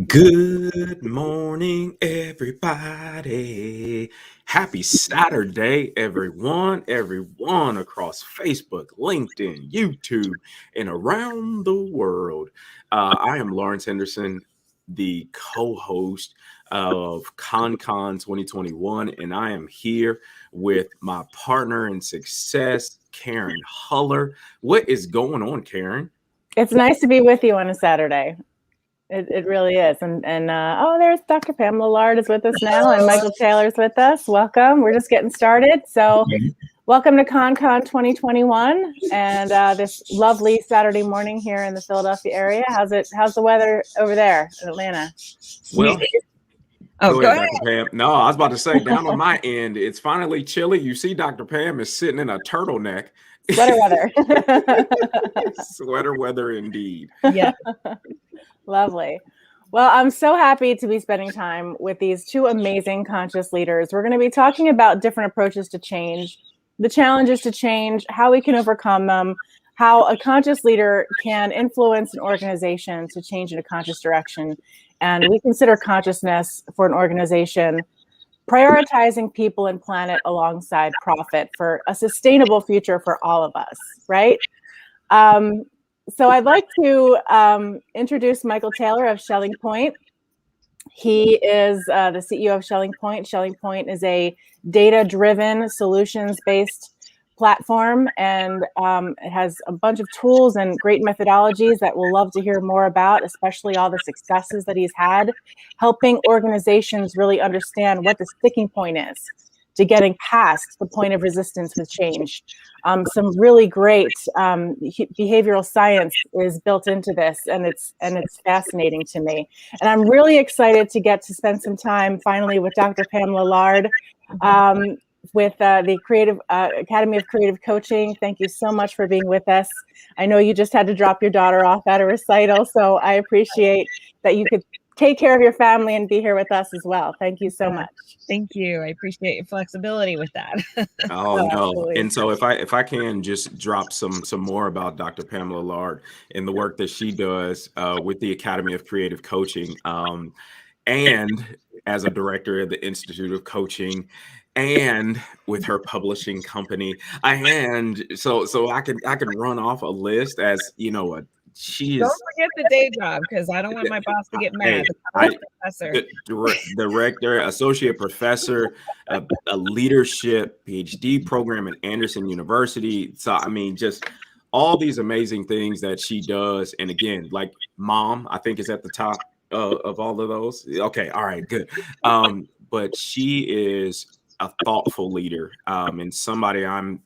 Good morning, everybody. Happy Saturday, everyone across Facebook, LinkedIn, YouTube, and around the world. I am Lawrence Henderson, the co-host of ConCon 2021, and I am here with my partner in success, Karen Huller. What is going on, Karen? It's nice to be with you on a Saturday. It really is. And there's Dr. Pamela Larde is with us now, and Michael Taylor's with us. Welcome. We're just getting started. So welcome to ConCon 2021 and this lovely Saturday morning here in the Philadelphia area. How's the weather over there in Atlanta? Well, go ahead, Dr. Pam. No, I was about to say, down on my end, it's finally chilly. You see Dr. Pam is sitting in a turtleneck. Sweater weather. Sweater weather indeed. Yeah. Lovely. Well, I'm so happy to be spending time with these two amazing conscious leaders. We're going to be talking about different approaches to change, the challenges to change, how we can overcome them, how a conscious leader can influence an organization to change in a conscious direction. And we consider consciousness for an organization prioritizing people and planet alongside profit for a sustainable future for all of us, right? So I'd like to introduce Michael Taylor of SchellingPoint. He is the CEO of SchellingPoint. SchellingPoint is a data-driven, solutions-based platform, and it has a bunch of tools and great methodologies that we'll love to hear more about, especially all the successes that he's had, helping organizations really understand what the sticking point is to getting past the point of resistance with change. Some really great behavioral science is built into this, and it's fascinating to me. And I'm really excited to get to spend some time finally with Dr. Pamela Larde with the Creative Academy of Creative Coaching. Thank you so much for being with us. I know you just had to drop your daughter off at a recital, so I appreciate that you could take care of your family and be here with us as well. Thank you so much. Thank you. I appreciate your flexibility with that. Oh no! Absolutely. And so if I can just drop some more about Dr. Pamela Larde and the work that she does with the Academy of Creative Coaching, and as a director of the Institute of Coaching, and with her publishing company, and so I could run off a list as she is. Don't forget the day job, because I don't want my boss to get mad. Professor, director, associate professor, a leadership PhD program at Anderson University. So I mean, just all these amazing things that she does. And again, like mom, I think is at the top of all of those. Okay, all right, good. But she is a thoughtful leader, and somebody I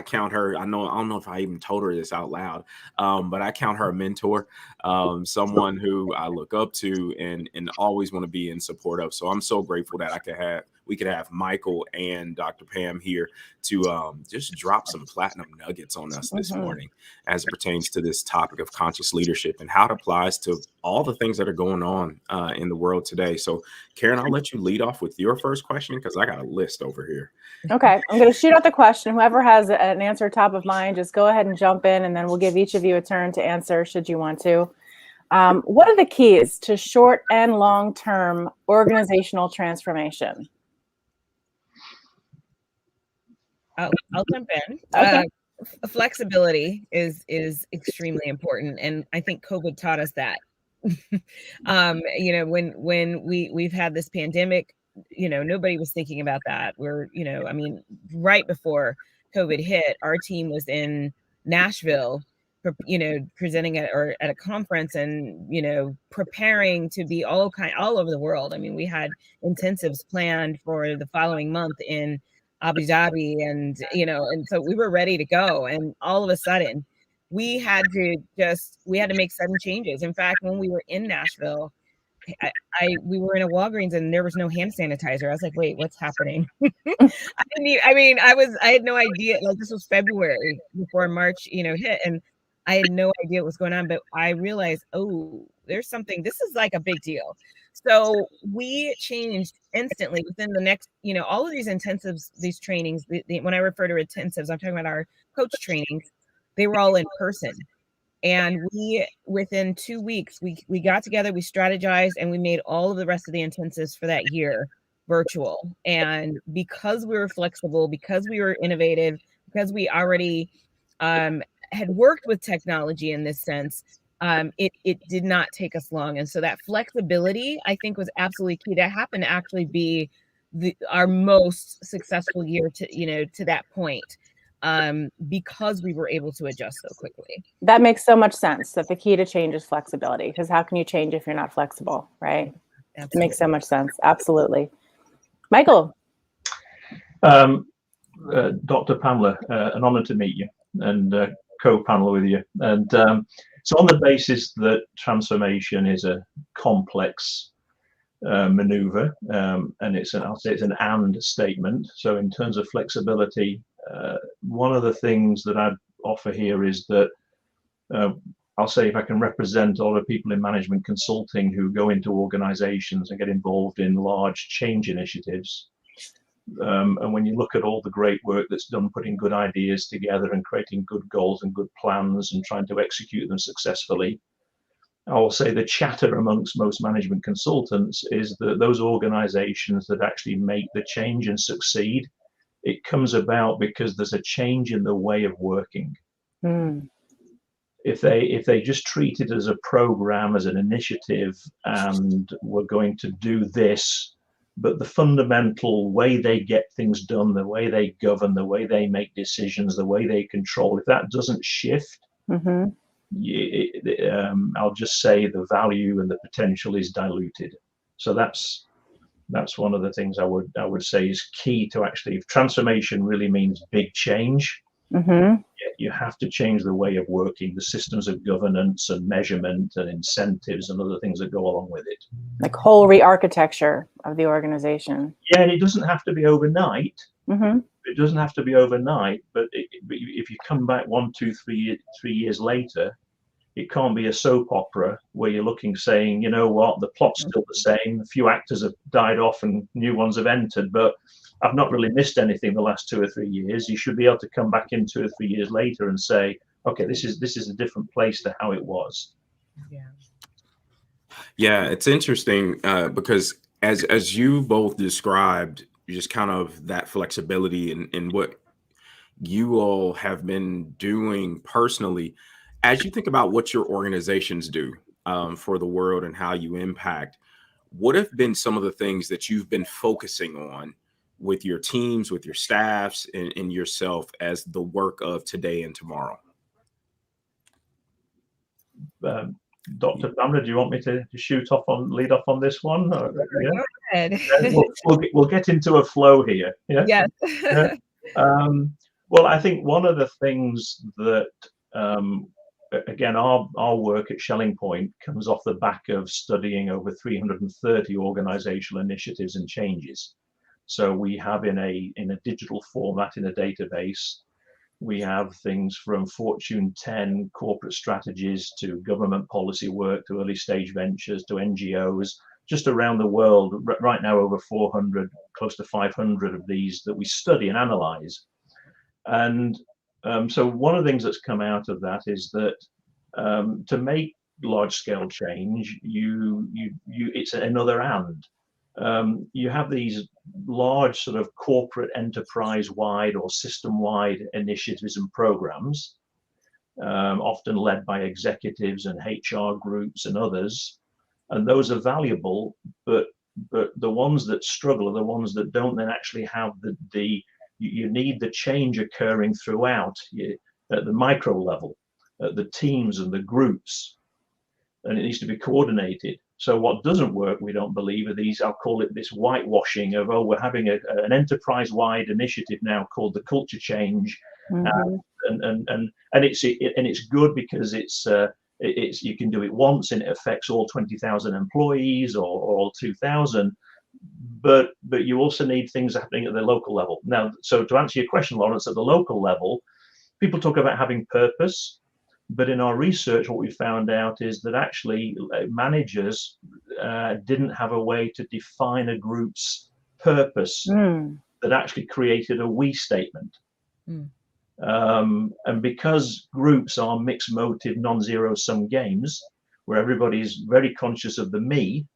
count her. I don't know if I even told her this out loud, but I count her a mentor, someone who I look up to and always want to be in support of. So I'm so grateful that we could have Michael and Dr. Pam here to just drop some platinum nuggets on us this morning as it pertains to this topic of conscious leadership and how it applies to all the things that are going on in the world today. So Karen, I'll let you lead off with your first question because I got a list over here. Okay, I'm going to shoot out the question. Whoever has an answer top of mind, just go ahead and jump in, and then we'll give each of you a turn to answer should you want to. What are the keys to short and long-term organizational transformation? I'll jump in. Okay. Flexibility is extremely important, and I think COVID taught us that. When we've had this pandemic, nobody was thinking about that. Right before COVID hit, our team was in Nashville, presenting at a conference and preparing to be all over the world. I mean, we had intensives planned for the following month in Abu Dhabi, and so we were ready to go, and all of a sudden we had to make sudden changes. In fact, when we were in Nashville, we were in a Walgreens and there was no hand sanitizer. I was like, wait, what's happening? I had no idea. Like, this was February before March, hit, and I had no idea what was going on, but I realized, there's something, this is like a big deal. So we changed instantly within the next, all of these intensives, these trainings, when I refer to intensives, I'm talking about our coach trainings, they were all in person. And we, within 2 weeks, we got together, we strategized, and we made all of the rest of the intensives for that year virtual. And because we were flexible, because we were innovative, because we already had worked with technology in this sense, it did not take us long. And so that flexibility, I think, was absolutely key. That happened to actually be our most successful year to that point, because we were able to adjust so quickly. That makes so much sense, that the key to change is flexibility, because how can you change if you're not flexible, right? Absolutely. It makes so much sense. Absolutely. Michael. Dr. Pamela, an honor to meet you and co-panel with you. And so on the basis that transformation is a complex maneuver, and I'll say it's an and statement. So in terms of flexibility, one of the things that I'd offer here is that I'll say, if I can represent all the people in management consulting who go into organizations and get involved in large change initiatives, and when you look at all the great work that's done putting good ideas together and creating good goals and good plans and trying to execute them successfully, I will say the chatter amongst most management consultants is that those organizations that actually make the change and succeed, it comes about because there's a change in the way of working. If they just treat it as a program, as an initiative, and we're going to do this, but the fundamental way they get things done, the way they govern, the way they make decisions, the way they control, if that doesn't shift, I'll just say the value and the potential is diluted. So that's one of the things I would say is key to actually, if transformation really means big change, you have to change the way of working, the systems of governance and measurement and incentives and other things that go along with it. Like whole re-architecture of the organization. Yeah, and it doesn't have to be overnight. It doesn't have to be overnight, but if you come back 1, 2, 3 years later, it can't be a soap opera where you're looking, saying, you know what, the plot's still the same, a few actors have died off and new ones have entered, but I've not really missed anything the last 2 or 3 years. You should be able to come back in 2 or 3 years later and say, okay, this is a different place to how it was. Yeah, it's interesting because as you both described, just kind of that flexibility and what you all have been doing personally, as you think about what your organizations do for the world and how you impact, what have been some of the things that you've been focusing on with your teams, with your staffs, and yourself as the work of today and tomorrow? Dr. Pamela, do you want me to lead off on this one? Or, yeah? Go ahead. We'll get into a flow here. Yeah. Yes. Yeah. Well, I think one of the things that, again, our work at SchellingPoint comes off the back of studying over 330 organizational initiatives and changes. So we have in a digital format, in a database, we have things from Fortune 10 corporate strategies to government policy work to early stage ventures to NGOs just around the world. Right now, over 400, close to 500 of these that we study and analyze. And so one of the things that's come out of that is that to make large scale change, it's another and. You have these large sort of corporate enterprise-wide or system-wide initiatives and programs, often led by executives and HR groups and others, and those are valuable, but the ones that struggle are the ones that don't then actually have you need the change occurring throughout at the micro level, at the teams and the groups, and it needs to be coordinated. So what doesn't work, we don't believe, are these, I'll call it this whitewashing of, oh, we're having an enterprise-wide initiative now called the culture change, and it's good because it's you can do it once and it affects all 20,000 employees or all 2,000, but you also need things happening at the local level. Now, so to answer your question, Lawrence, at the local level, people talk about having purpose. But in our research, what we found out is that actually managers didn't have a way to define a group's purpose that actually created a we statement. And because groups are mixed motive, non-zero sum games, where everybody's very conscious of the me,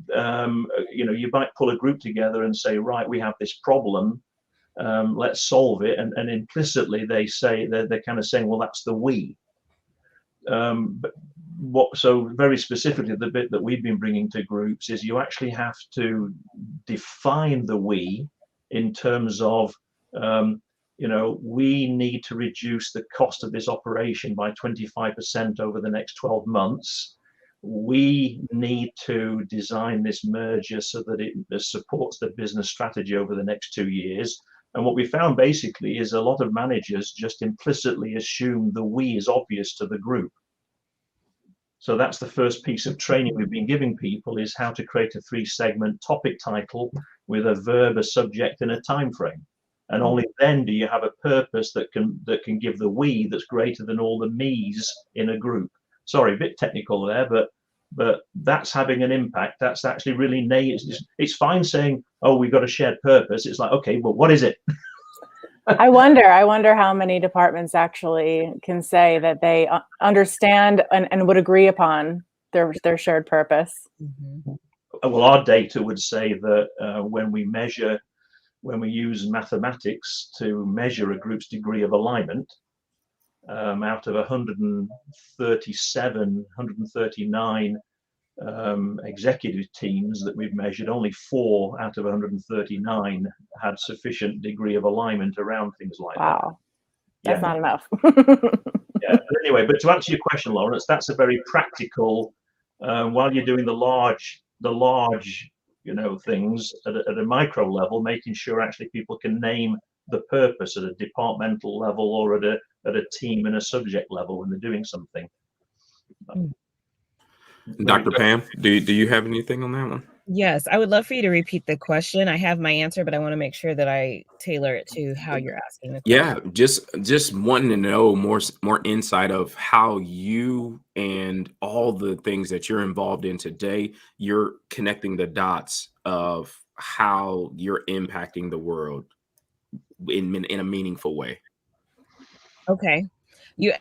you might pull a group together and say, right, we have this problem, let's solve it. And implicitly they say, they're kind of saying, well, that's the we. So very specifically, the bit that we've been bringing to groups is you actually have to define the we in terms of, we need to reduce the cost of this operation by 25% over the next 12 months. We need to design this merger so that it supports the business strategy over the next 2 years. And what we found basically is a lot of managers just implicitly assume the we is obvious to the group. So that's the first piece of training we've been giving people, is how to create a 3-segment topic title with a verb, a subject, and a time frame. And only then do you have a purpose that can give the we that's greater than all the me's in a group. Sorry, a bit technical there, but that's having an impact. That's actually really it's fine saying, oh, we've got a shared purpose. It's like, okay, well, what is it? I wonder how many departments actually can say that they understand and would agree upon their shared purpose. Mm-hmm. Well, our data would say that when we use mathematics to measure a group's degree of alignment, out of 139 executive teams that we've measured, only 4 out of 139 had sufficient degree of alignment around things like that. Wow, that's not enough. Yeah, but anyway, but to answer your question, Lawrence, that's a very practical. While you're doing the large, things at a micro level, making sure actually people can name the purpose at a departmental level or at a team and a subject level when they're doing something. Dr. Pam, do you have anything on that one? Yes, I would love for you to repeat the question. I have my answer, but I want to make sure that I tailor it to how you're asking the question. Yeah, just wanting to know more insight of how you and all the things that you're involved in today, you're connecting the dots of how you're impacting the world in a meaningful way. Okay. You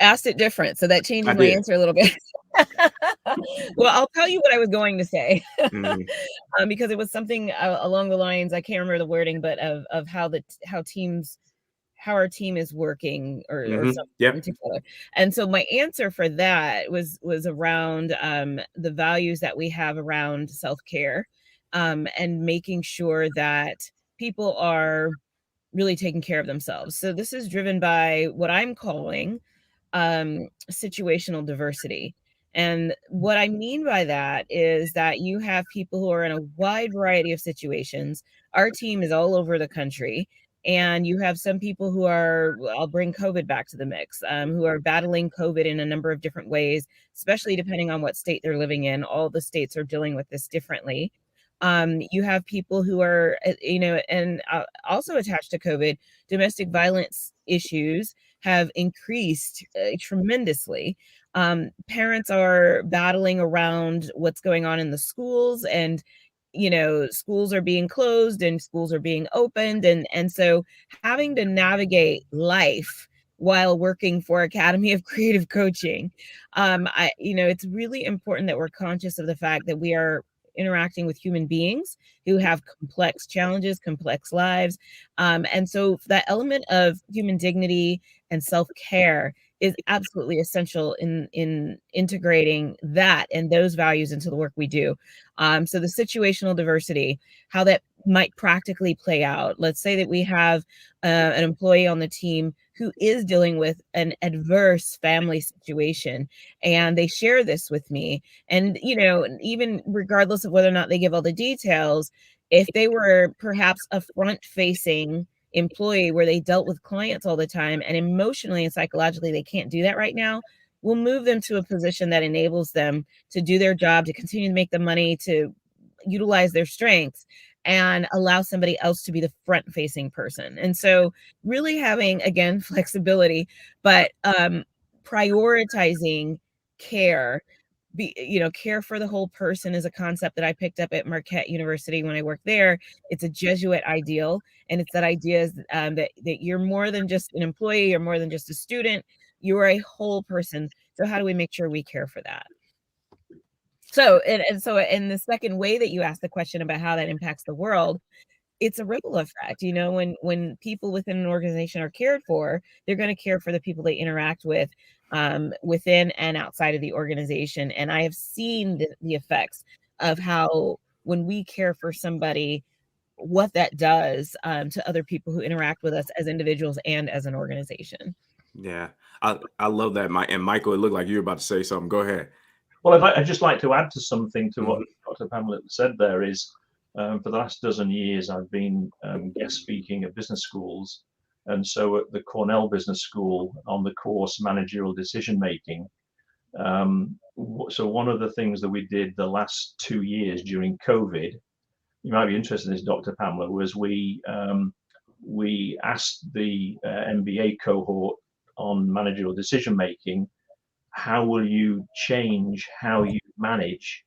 asked it different, so that changes my answer a little bit. Well, I'll tell you what I was going to say. Mm-hmm. Because it was something along the lines, I can't remember the wording, but of how our team is working or something in particular. And so my answer for that was around the values that we have around self-care, and making sure that people are really taking care of themselves. So this is driven by what I'm calling situational diversity. And what I mean by that is that you have people who are in a wide variety of situations. Our team is all over the country. And you have some people who are, I'll bring COVID back to the mix, who are battling COVID in a number of different ways, especially depending on what state they're living in. All the states are dealing with this differently. You have people who are, and also attached to COVID, domestic violence issues have increased tremendously. Parents are battling around what's going on in the schools, and schools are being closed and schools are being opened, and so having to navigate life while working for Academy of Creative Coaching, it's really important that we're conscious of the fact that we are interacting with human beings who have complex challenges, complex lives. And so that element of human dignity and self-care is absolutely essential in integrating that and those values into the work we do. So the situational diversity, how that might practically play out. Let's say that we have an employee on the team who is dealing with an adverse family situation, and they share this with me. And, even regardless of whether or not they give all the details, if they were perhaps a front-facing employee where they dealt with clients all the time and emotionally and psychologically they can't do that right now, we'll move them to a position that enables them to do their job, to continue to make the money, to utilize their strengths, and allow somebody else to be the front-facing person. And so really having, again, flexibility, but prioritizing care care for the whole person is a concept that I picked up at Marquette University when I worked there. It's a Jesuit ideal, and it's that idea is that you're more than just an employee, you're more than just a student, you're a whole person. So how do we make sure we care for that? So, and the second way that you asked the question about how that impacts the world, it's a ripple effect. When people within an organization are cared for, they're going to care for the people they interact with within and outside of the organization. And I have seen the effects of how when we care for somebody, what that does to other people who interact with us as individuals and as an organization. Yeah, I love that. And Michael, it looked like you were about to say something. Go ahead. Well, I'd just like to add to something to what Dr. Pamela said there is, for the last dozen years, I've been guest speaking at business schools. And so at the Cornell Business School on the course Managerial Decision Making. So one of the things that we did the last 2 years during COVID, you might be interested in this, Dr. Pamela, was we asked the MBA cohort on managerial decision making, how will you change how you manage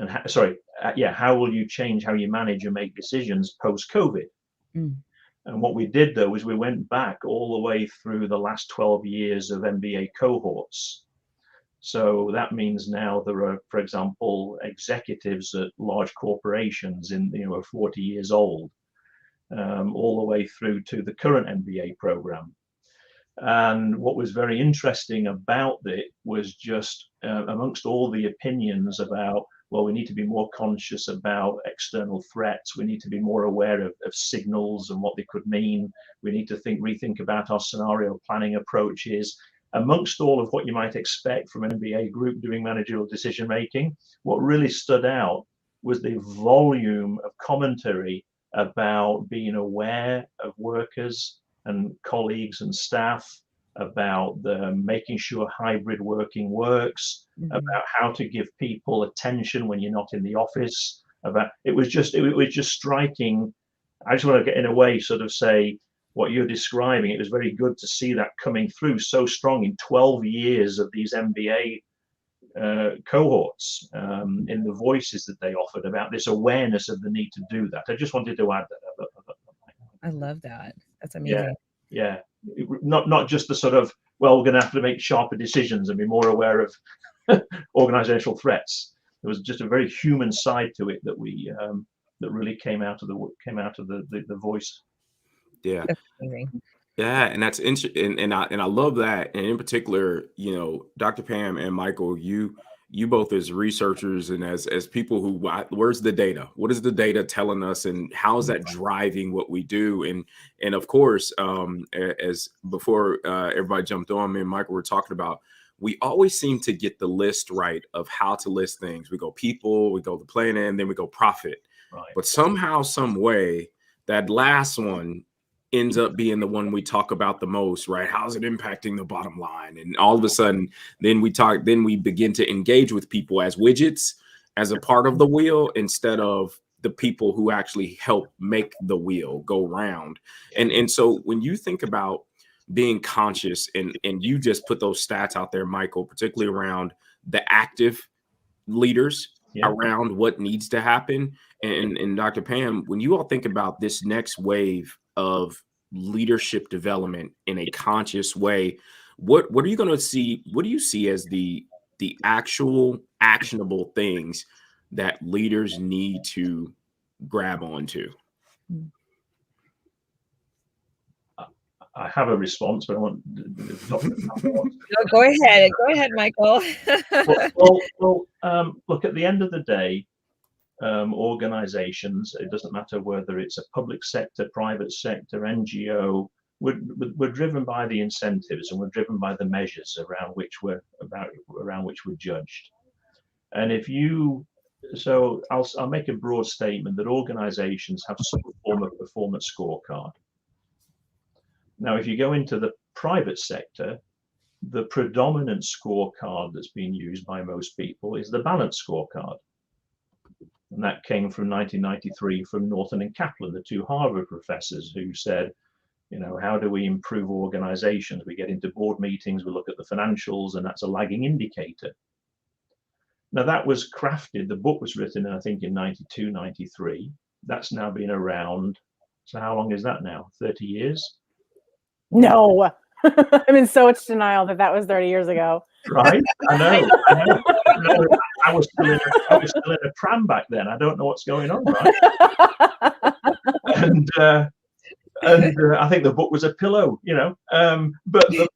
how will you change how you manage and make decisions post-COVID? And what we did though is we went back all the way through the last 12 years of MBA cohorts. So that means now there are, for example, executives at large corporations 40 years old, all the way through to the current MBA program. And what was very interesting about it was just amongst all the opinions about, well, we need to be more conscious about external threats. We need to be more aware of signals and what they could mean. We need to rethink about our scenario planning approaches. Amongst all of what you might expect from an MBA group doing managerial decision making, what really stood out was the volume of commentary about being aware of workers and colleagues and staff, about making sure hybrid working works, about how to give people attention when you're not in the office. It was just striking. I just want to get in a way sort of say what you're describing. It was very good to see that coming through so strong in 12 years of these MBA cohorts, in the voices that they offered about this awareness of the need to do that. I just wanted to add that. I love that. That's amazing. Yeah. Not just the sort of, well, we're going to have to make sharper decisions and be more aware of organizational threats. There was just a very human side to it that we that really came out of the voice. Yeah. That's amazing. Yeah, and that's interesting, and I love that. And in particular, Dr. Pam and Michael, you both as researchers and as people who, where's the data? What is the data telling us, and how is that driving what we do? And of course, as before everybody jumped on, me and Michael were talking about, we always seem to get the list right of how to list things. We go people, we go the planet, and then we go profit. Right. But somehow, some way, that last one ends up being the one we talk about the most, right? How's it impacting the bottom line? And all of a sudden, then we begin to engage with people as widgets, as a part of the wheel, instead of the people who actually help make the wheel go round. And so when you think about being conscious, and you just put those stats out there, Michael, particularly around the active leaders, around what needs to happen. And Dr. Pam, when you all think about this next wave of leadership development in a conscious way, what are you going to see? What do you see as the actual actionable things that leaders need to grab onto? I have a response, but I want Go ahead, Michael. Look, at the end of the day, organizations, it doesn't matter whether it's a public sector, private sector, NGO, we're driven by the incentives, and we're driven by the measures around which we're judged. And I'll make a broad statement that organizations have some form of performance scorecard. Now, if you go into the private sector, the predominant scorecard that's being used by most people is the balanced scorecard. And that came from 1993 from Norton and Kaplan, the two Harvard professors who said, how do we improve organizations? We get into board meetings, we look at the financials, and that's a lagging indicator. Now that was crafted, the book was written, I think, in 92, 93. That's now been around. So how long is that now? 30 years? No. I'm in so much denial that was 30 years ago. Right? I know. I was still in a pram back then. I don't know what's going on, right? And I think the book was a pillow, you know. But the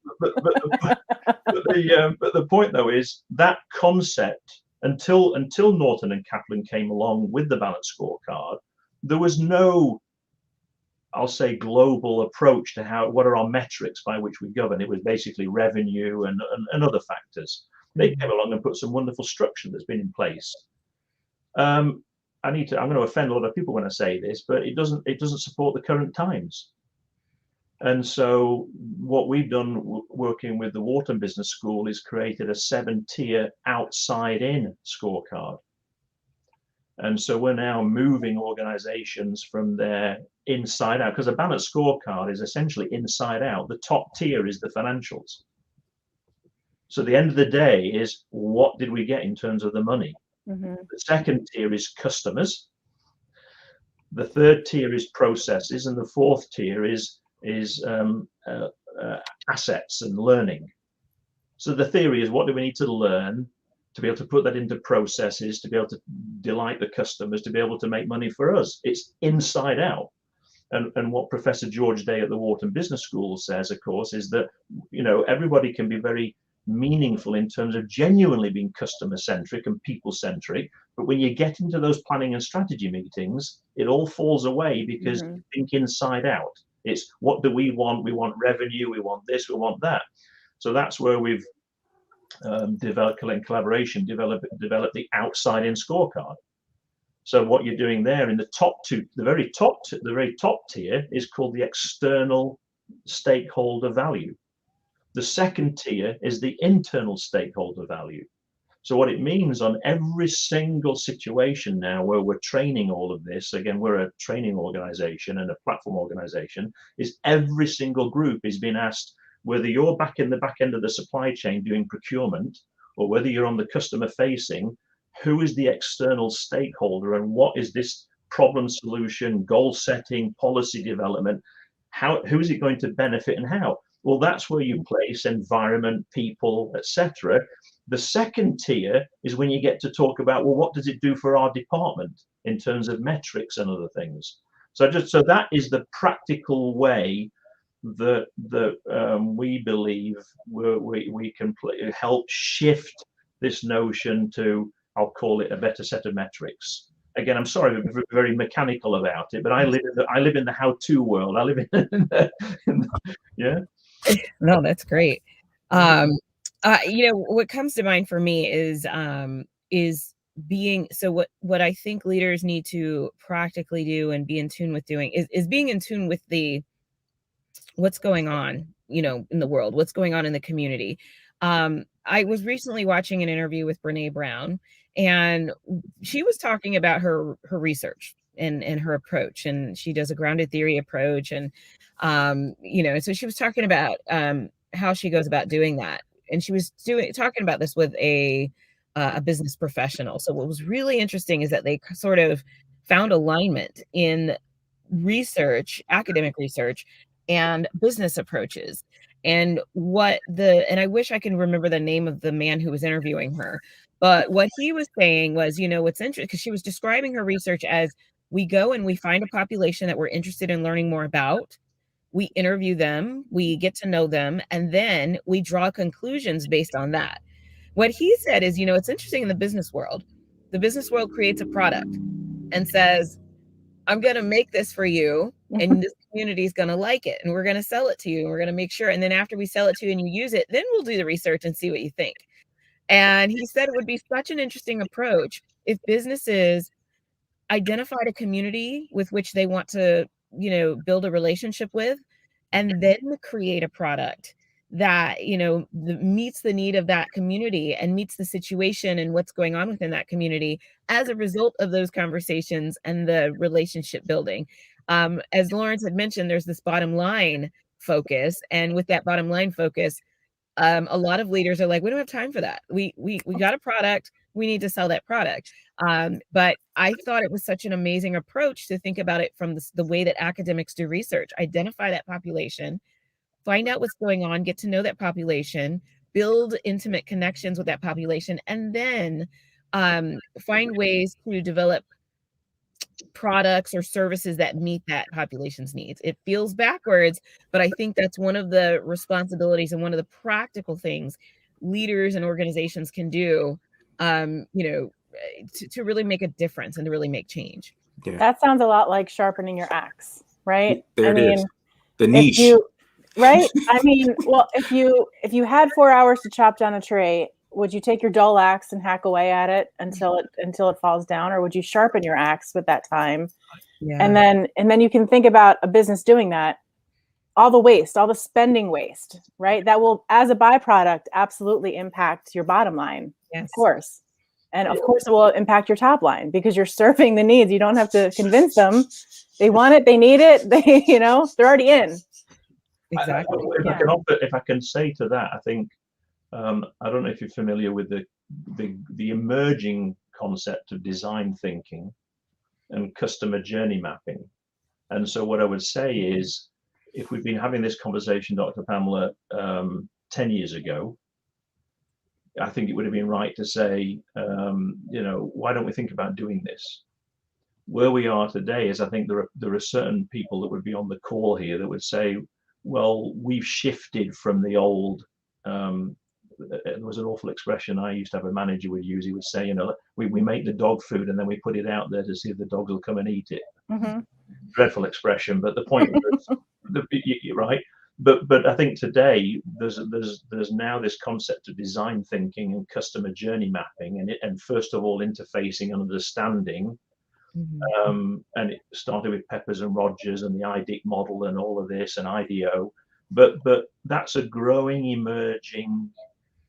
point though is that concept, until Norton and Kaplan came along with the balanced scorecard, there was no, I'll say, global approach to what are our metrics by which we govern. It was basically revenue and other factors. They came along and put some wonderful structure that's been in place. I'm going to offend a lot of people when I say this, but it doesn't support the current times. And so what we've done working with the Wharton Business School is created a 7-tier outside-in scorecard. And so we're now moving organizations from their inside out, because a balanced scorecard is essentially inside out. The top tier is the financials. So the end of the day is, what did we get in terms of the money? Mm-hmm. The second tier is customers. The third tier is processes, and the fourth tier is assets and learning. So the theory is, what do we need to learn to be able to put that into processes, to be able to delight the customers, to be able to make money for us? It's inside out. And what Professor George Day at the Wharton Business School says, of course, is that, you know, everybody can be very meaningful in terms of genuinely being customer centric and people centric, but when you get into those planning and strategy meetings, it all falls away because you think inside out. It's, what do we want? We want revenue, we want this, we want that. So that's where we've developed collaboration, develop the outside-in scorecard. So what you're doing there in the top two, the very top tier is called the external stakeholder value. The second tier is the internal stakeholder value. So what it means on every single situation now where we're training all of this, again, we're a training organization and a platform organization, is every single group is being asked, whether you're back in the back end of the supply chain doing procurement, or whether you're on the customer facing, who is the external stakeholder and what is this problem solution, goal setting, policy development, who is it going to benefit and how? Well, that's where you place environment, people, etc. The second tier is when you get to talk about, well, what does it do for our department in terms of metrics and other things? So that is the practical way that we believe we can help shift this notion to, I'll call it, a better set of metrics. Again, I'm sorry, I'm very mechanical about it, but I live in the how-to world. I live yeah. No, that's great. You know, what comes to mind for me is being, so what I think leaders need to practically do and be in tune with doing is being in tune with what's going on, you know, in the world, what's going on in the community. I was recently watching an interview with Brene Brown, and she was talking about her research and her approach, and she does a grounded theory approach. And, you know, so she was talking about how she goes about doing that. And she was talking about this with a business professional. So what was really interesting is that they sort of found alignment in research, academic research, and business approaches. And and I wish I can remember the name of the man who was interviewing her, but what he was saying was, you know, what's interesting, because she was describing her research as, we go and we find a population that we're interested in learning more about. We interview them, we get to know them, and then we draw conclusions based on that. What he said is, you know, it's interesting in the business world. The business world creates a product and says, I'm going to make this for you, and this community is going to like it, and we're going to sell it to you, and we're going to make sure. And then after we sell it to you and you use it, then we'll do the research and see what you think. And he said it would be such an interesting approach if businesses identified a community with which they want to, you know, build a relationship with, and then create a product that, you know, meets the need of that community and meets the situation and what's going on within that community as a result of those conversations and the relationship building. As Lawrence had mentioned, there's this bottom line focus, and with that bottom line focus, a lot of leaders are like, we don't have time for that. We got a product, we need to sell that product. But I thought it was such an amazing approach to think about it from the way that academics do research. Identify that population, find out what's going on, get to know that population, build intimate connections with that population, and then find ways to develop products or services that meet that population's needs. It feels backwards, but I think that's one of the responsibilities and one of the practical things leaders and organizations can do, to really make a difference and to really make change. Yeah. That sounds a lot like sharpening your axe, right? There it is. The If niche. right? I mean, well, if you had 4 hours to chop down a tree, would you take your dull axe and hack away at it until it falls down, or would you sharpen your axe with that time? Yeah. And then you can think about a business doing that. All the waste, all the spending waste, right? That will, as a byproduct, absolutely impact your bottom line. Yes. Of course. And of course it will impact your top line because you're serving the needs. You don't have to convince them. They want it, they need it, they're already in. Exactly. If I can say to that, I think I don't know if you're familiar with the emerging concept of design thinking and customer journey mapping. And so what I would say is, if we'd been having this conversation, Dr. Pamela, 10 years ago, I think it would have been right to say, why don't we think about doing this? Where we are today is, I think there are certain people that would be on the call here that would say, well, we've shifted from the old. There was an awful expression I used to have a manager would use. He would say, we make the dog food and then we put it out there to see if the dogs will come and eat it. Mm-hmm. Dreadful expression, but the point was, you're right. But I think today there's now this concept of design thinking and customer journey mapping, and first of all interfacing and understanding. Mm-hmm. And it started with Peppers and Rogers and the IDIC model and all of this and IDEO, but that's a growing, emerging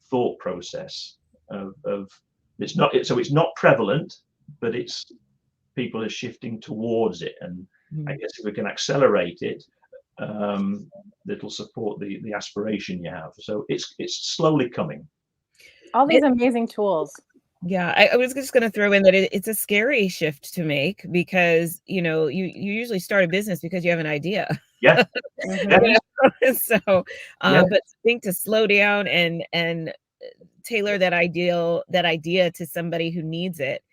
thought process of it's not prevalent, but people are shifting towards it, and I guess if we can accelerate it, that'll support the aspiration you have. So it's slowly coming. All these amazing tools. Yeah, I was just going to throw in that it's a scary shift to make because, you usually start a business because you have an idea. Yeah. So, but to think to slow down and tailor that idea to somebody who needs it,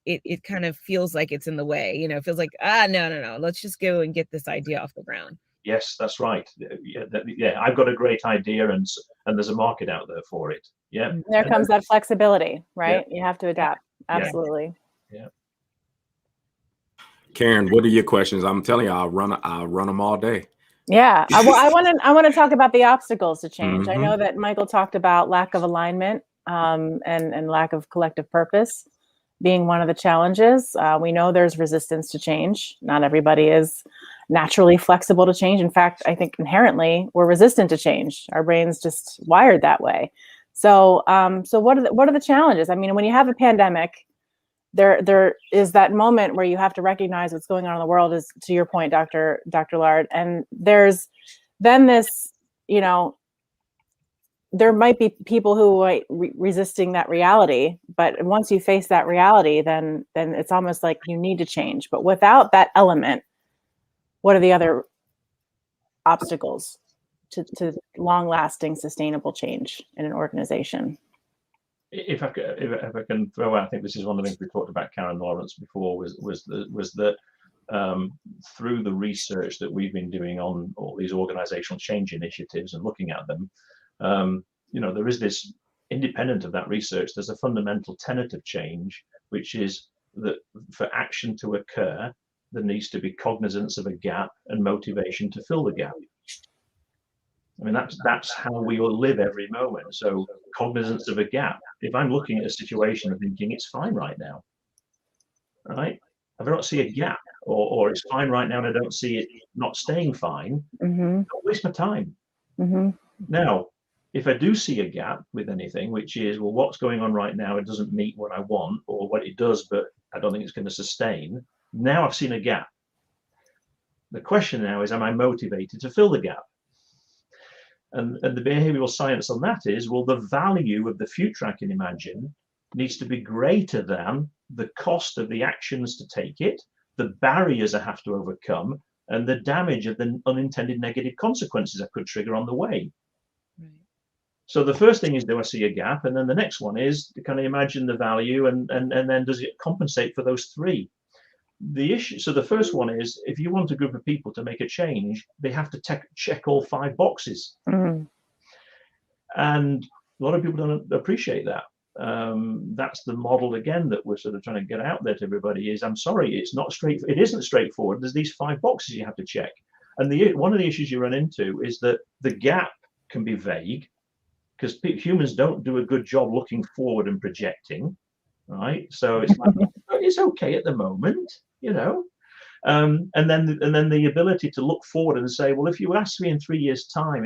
it kind of feels like it's in the way. It feels like, no, let's just go and get this idea off the ground. Yes, that's right. Yeah, I've got a great idea, and there's a market out there for it. Yeah. There comes that flexibility, right? Yeah. You have to adapt. Absolutely. Yeah. Karen, what are your questions? I'm telling you, I'll run them all day. Yeah. I want to talk about the obstacles to change. Mm-hmm. I know that Michael talked about lack of alignment and lack of collective purpose being one of the challenges. We know there's resistance to change. Not everybody is naturally flexible to change. In fact, I think inherently we're resistant to change. Our brain's just wired that way. So what are the challenges? I mean, when you have a pandemic, there is that moment where you have to recognize what's going on in the world, is to your point, Dr. Larde. And there's then this, there might be people who are resisting that reality, but once you face that reality, then it's almost like you need to change. But without that element, what are the other obstacles to long-lasting, sustainable change in an organization? If I can throw out, I think this is one of the things we talked about, Karen Lawrence, before, was that through the research that we've been doing on all these organizational change initiatives and looking at them, there is this, independent of that research, there's a fundamental tenet of change, which is that for action to occur, there needs to be cognizance of a gap and motivation to fill the gap. I mean, that's how we all live every moment. So cognizance of a gap. If I'm looking at a situation and thinking it's fine right now, right? If I don't see a gap, or it's fine right now and I don't see it not staying fine, don't waste my time. Mm-hmm. Now, if I do see a gap with anything, which is, well, what's going on right now, it doesn't meet what I want, or what it does, but I don't think it's going to sustain. Now I've seen a gap. The question now is, am I motivated to fill the gap? And the behavioral science on that is, well, the value of the future, I can imagine, needs to be greater than the cost of the actions to take it, the barriers I have to overcome, and the damage of the unintended negative consequences I could trigger on the way. Right. So the first thing is, do I see a gap? And then the next one is, can I imagine the value? And then does it compensate for those three? The issue, so the first one is, if you want a group of people to make a change, they have to check all 5 boxes. Mm-hmm. And a lot of people don't appreciate that. That's the model again that we're sort of trying to get out there to everybody is, I'm sorry, it isn't straightforward. There's these 5 boxes you have to check. And one of the issues you run into is that the gap can be vague, because humans don't do a good job looking forward and projecting, right? So it's like, it's okay at the moment, you know. And then the ability to look forward and say, well, if you ask me in 3 years' time,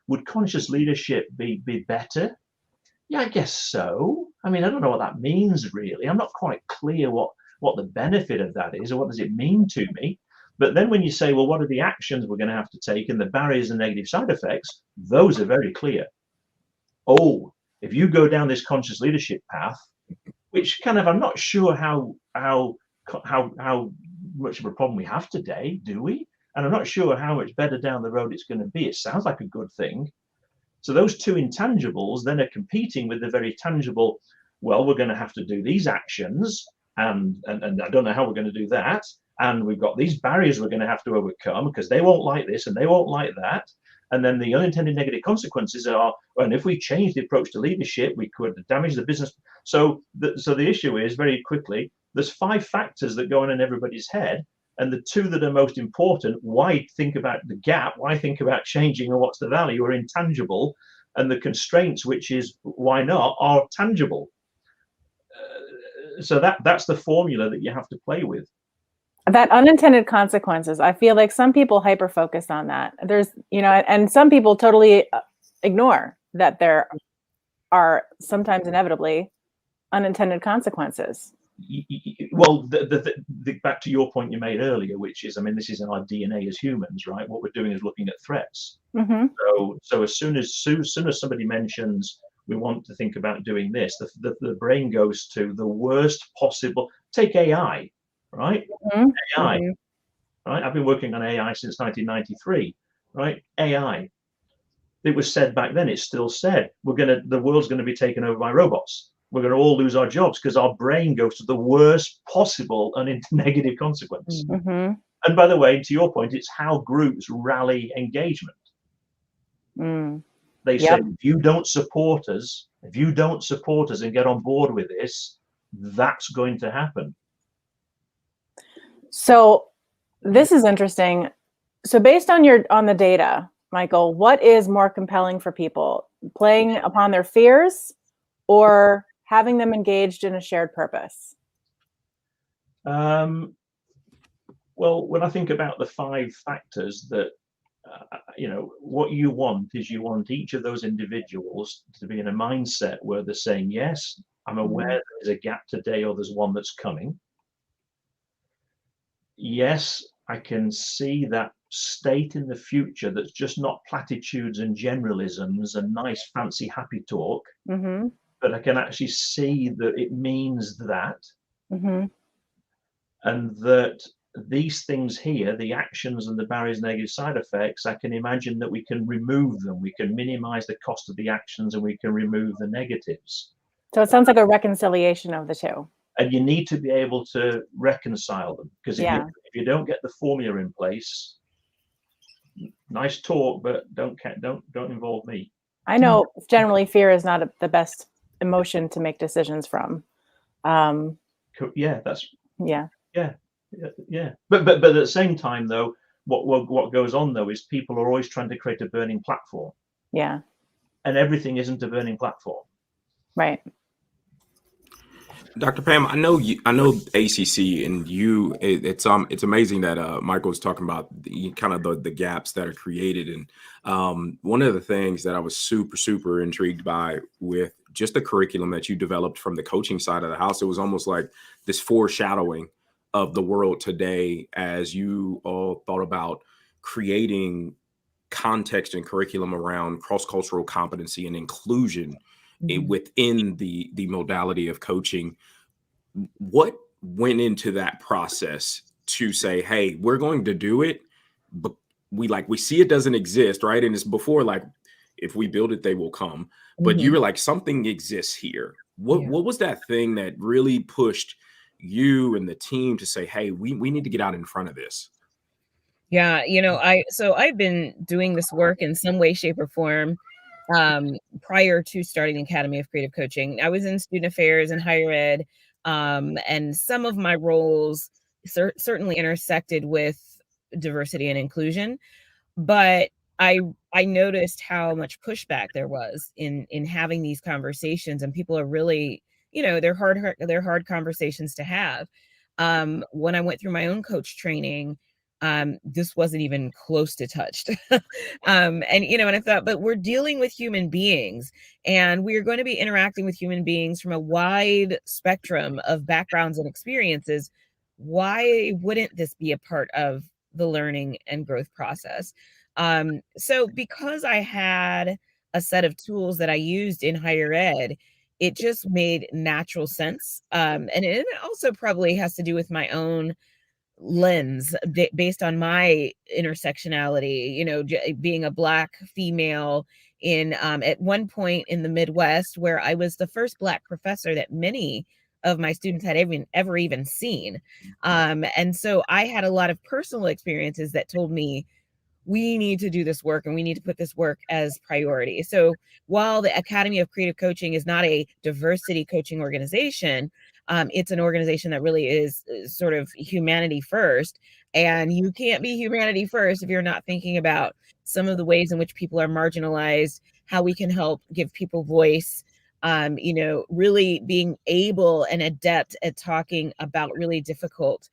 would conscious leadership be better? Yeah, I guess so. I mean, I don't know what that means really. I'm not quite clear what the benefit of that is, or what does it mean to me. But then when you say, well, what are the actions we're going to have to take, and the barriers and negative side effects, those are very clear. Oh, if you go down this conscious leadership path, which kind of, I'm not sure how much of a problem we have today, do we? And I'm not sure how much better down the road it's going to be. It sounds like a good thing. So those 2 intangibles then are competing with the very tangible, well, we're going to have to do these actions, and I don't know how we're going to do that. And we've got these barriers we're going to have to overcome, because they won't like this and they won't like that. And then the unintended negative consequences are, well, and if we change the approach to leadership, we could damage the business. So the issue is, very quickly, there's 5 factors that go on in everybody's head. And the 2 that are most important, why think about the gap, why think about changing, or what's the value, are intangible. And the constraints, which is why not, are tangible. So that's the formula that you have to play with. That unintended consequences, I feel like some people hyper focus on that. There's, and some people totally ignore that there are sometimes inevitably unintended consequences. Well, back to your point you made earlier, which is, I mean, this is in our DNA as humans, right? What we're doing is looking at threats. Mm-hmm. So as soon as somebody mentions we want to think about doing this, the brain goes to the worst possible. Take AI, right? Mm-hmm. AI, mm-hmm. right? I've been working on AI since 1993, right? AI. It was said back then, it's still said, the world's going to be taken over by robots. We're going to all lose our jobs because our brain goes to the worst possible and negative consequence. Mm-hmm. And by the way, to your point, it's how groups rally engagement. They say, if you don't support us and get on board with this, that's going to happen. So this is interesting. So based on the data, Michael, what is more compelling for people, playing upon their fears or having them engaged in a shared purpose? Well, when I think about the 5 factors that, what you want is, you want each of those individuals to be in a mindset where they're saying, yes, I'm aware there's a gap today, or there's one that's coming. Yes, I can see that state in the future that's just not platitudes and generalisms and nice, fancy, happy talk. Mm-hmm. But I can actually see that it means that. Mm-hmm. And that these things here, the actions and the barriers, negative side effects, I can imagine that we can remove them. We can minimize the cost of the actions, and we can remove the negatives. So it sounds like a reconciliation of the 2. And you need to be able to reconcile them, because if you don't get the formula in place, nice talk, but don't involve me. I know generally fear is not the best emotion to make decisions from. Yeah, that's yeah. But at the same time, though, what goes on though is people are always trying to create a burning platform. Yeah. And everything isn't a burning platform. Right. Dr. Pam, I know ACC and you. It's amazing that Michael's talking about the gaps that are created, and one of the things that I was super intrigued by with just the curriculum that you developed from the coaching side of the house, it was almost like this foreshadowing of the world today as you all thought about creating context and curriculum around cross-cultural competency and inclusion within the modality of coaching. What went into that process to say, hey, we're going to do it, but we see it doesn't exist, right? And it's before, like, if we build it, they will come. But you were like, something exists here. What was that thing that really pushed you and the team to say, hey, we need to get out in front of this? Yeah, I've been doing this work in some way, shape, or form prior to starting the Academy of Creative Coaching. I was in student affairs and higher ed, and some of my roles certainly intersected with diversity and inclusion. But I noticed how much pushback there was in having these conversations, and people are really, they're hard conversations to have. When I went through my own coach training, this wasn't even close to touched. And I thought, but we're dealing with human beings, and we're going to be interacting with human beings from a wide spectrum of backgrounds and experiences. Why wouldn't this be a part of the learning and growth process? So because I had a set of tools that I used in higher ed, it just made natural sense. And it also probably has to do with my own lens based on my intersectionality, being a Black female in at one point in the Midwest, where I was the first Black professor that many of my students had ever even seen. And so I had a lot of personal experiences that told me we need to do this work and we need to put this work as priority. So while the Academy of Creative Coaching is not a diversity coaching organization, it's an organization that really is sort of humanity first. And you can't be humanity first if you're not thinking about some of the ways in which people are marginalized, how we can help give people voice, really being able and adept at talking about really difficult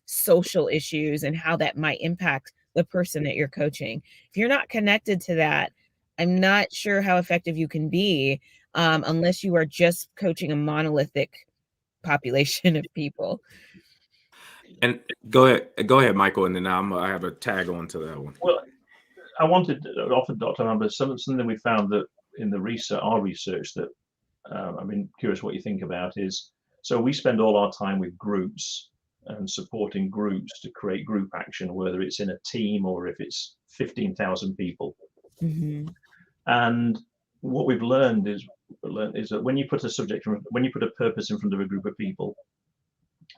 social issues and how that might impact the person that you're coaching. If you're not connected to that, I'm not sure how effective you can be unless you are just coaching a monolithic population of people. And go ahead, Michael, and then I have a tag on to that one. Well, I wanted to offer Dr. Amber something we found that in our research that I've been curious what you think about is, so we spend all our time with groups and supporting groups to create group action, whether it's in a team or if it's 15,000 people. And what we've learned is that when you put a purpose in front of a group of people,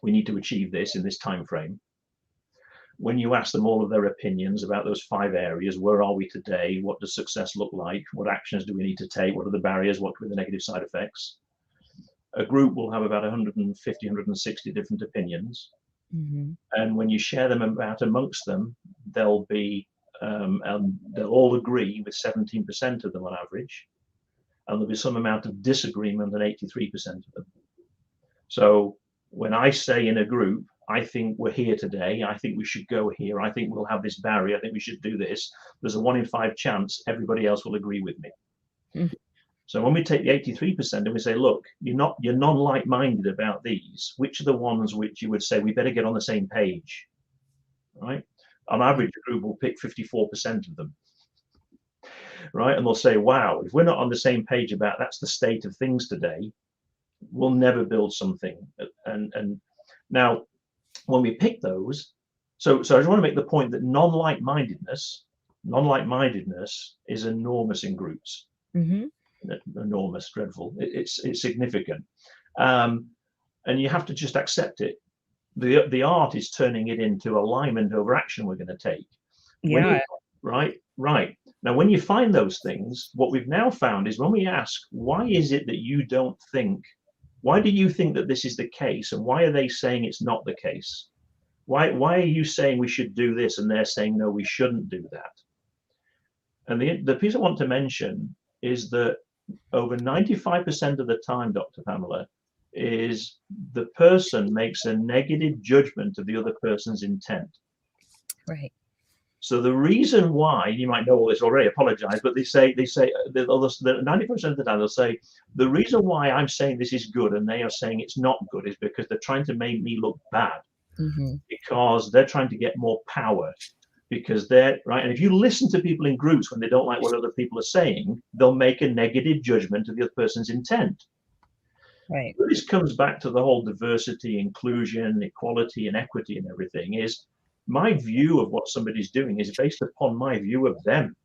we need to achieve this in this time frame. When you ask them all of their opinions about those 5 areas, where are we today? What does success look like? What actions do we need to take? What are the barriers? What are the negative side effects? A group will have about 150, 160 different opinions. And when you share them about amongst them, they'll all agree with 17% of them on average. And there'll be some amount of disagreement on 83% of them. So when I say in a group, I think we're here today, I think we should go here, I think we'll have this barrier, I think we should do this, there's a 1 in 5 chance everybody else will agree with me. So when we take the 83% and we say, look, you're non-like-minded about these, which are the ones which you would say we better get on the same page, right? On average, a group will pick 54% of them, right? And they'll say, wow, if we're not on the same page about that's the state of things today, we'll never build something. And now, when we pick those, so I just want to make the point that non-like-mindedness is enormous in groups. Enormous, dreadful. It's significant, and you have to just accept it. The art is turning it into alignment over action we're going to take. Right. Now, when you find those things, what we've now found is when we ask, why is it that you don't think? Why do you think that this is the case, and why are they saying it's not the case? Why are you saying we should do this, and they're saying no, we shouldn't do that? And the piece I want to mention is that over 95% of the time, Dr. Pamela, is the person makes a negative judgment of the other person's intent. Right. So the reason why, you might know all this already, apologize, but they say 90% of the time they'll say, the reason why I'm saying this is good and they are saying it's not good is because they're trying to make me look bad, because they're trying to get more power. because they're right. And if you listen to people in groups when they don't like what other people are saying, they'll make a negative judgment of the other person's intent. Right. This comes back to the whole diversity, inclusion, equality, and equity and everything. Is my view of what somebody's doing is based upon my view of them.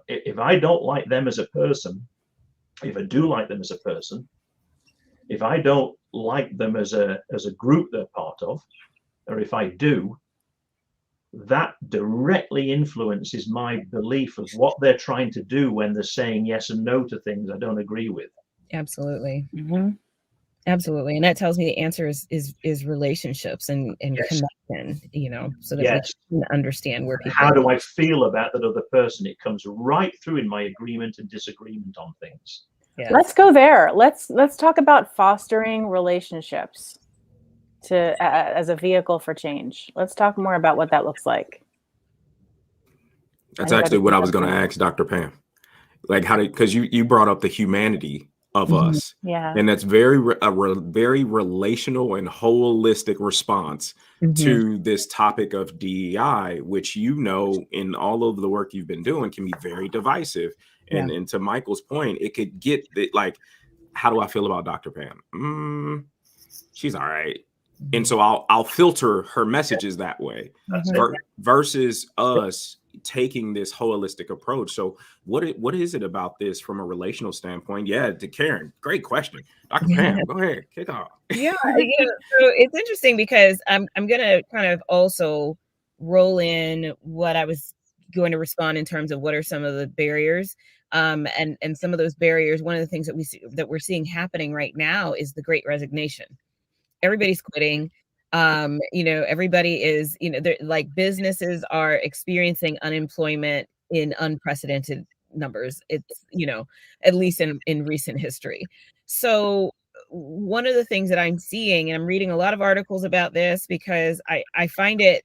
If I don't like them as a person, if I do like them as a person, if I don't like them as a group they're part of, or if I do, that directly influences my belief of what they're trying to do when they're saying yes and no to things I don't agree with. Absolutely. Absolutely. And that tells me the answer is relationships and Yes. connection, you know, so that Yes. we can understand where people How do I feel about that other person? It comes right through in my agreement and disagreement on things. Yes. Let's go there. Let's talk about fostering relationships to as a vehicle for change. Let's talk more about what that looks like. That's actually what I was going to ask Dr. Pam. Like, how did, because you brought up the humanity of us, Yeah, and that's very relational and holistic response to this topic of DEI, which, you know, in all of the work you've been doing, can be very divisive. And to Michael's point, it could get like, how do I feel about Dr. Pam? She's all right. And so I'll filter her messages that way versus us taking this holistic approach. So what is it about this from a relational standpoint? Yeah, to Karen, great question. Dr. Pam, go ahead, kick off. Yeah, so it's interesting because I'm gonna kind of also roll in what I was going to respond in terms of what are some of the barriers. And some of those barriers, one of the things that we're seeing happening right now is the Great Resignation. Everybody's quitting. Everybody is, like businesses are experiencing unemployment in unprecedented numbers. It's, at least in recent history. So one of the things that I'm seeing, and I'm reading a lot of articles about this because I find it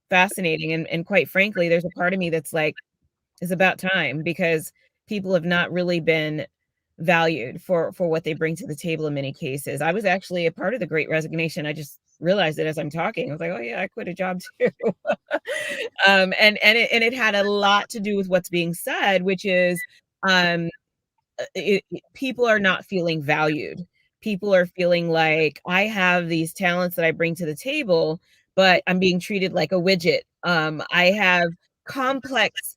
fascinating. And quite frankly, there's a part of me that's like, it's about time, because people have not really been valued for what they bring to the table in many cases. I was actually a part of the Great Resignation. I just realized it as I'm talking. I was like, oh yeah, I quit a job too. And it had a lot to do with what's being said, which is people are not feeling valued. People are feeling like, I have these talents that I bring to the table, but I'm being treated like a widget. I have complex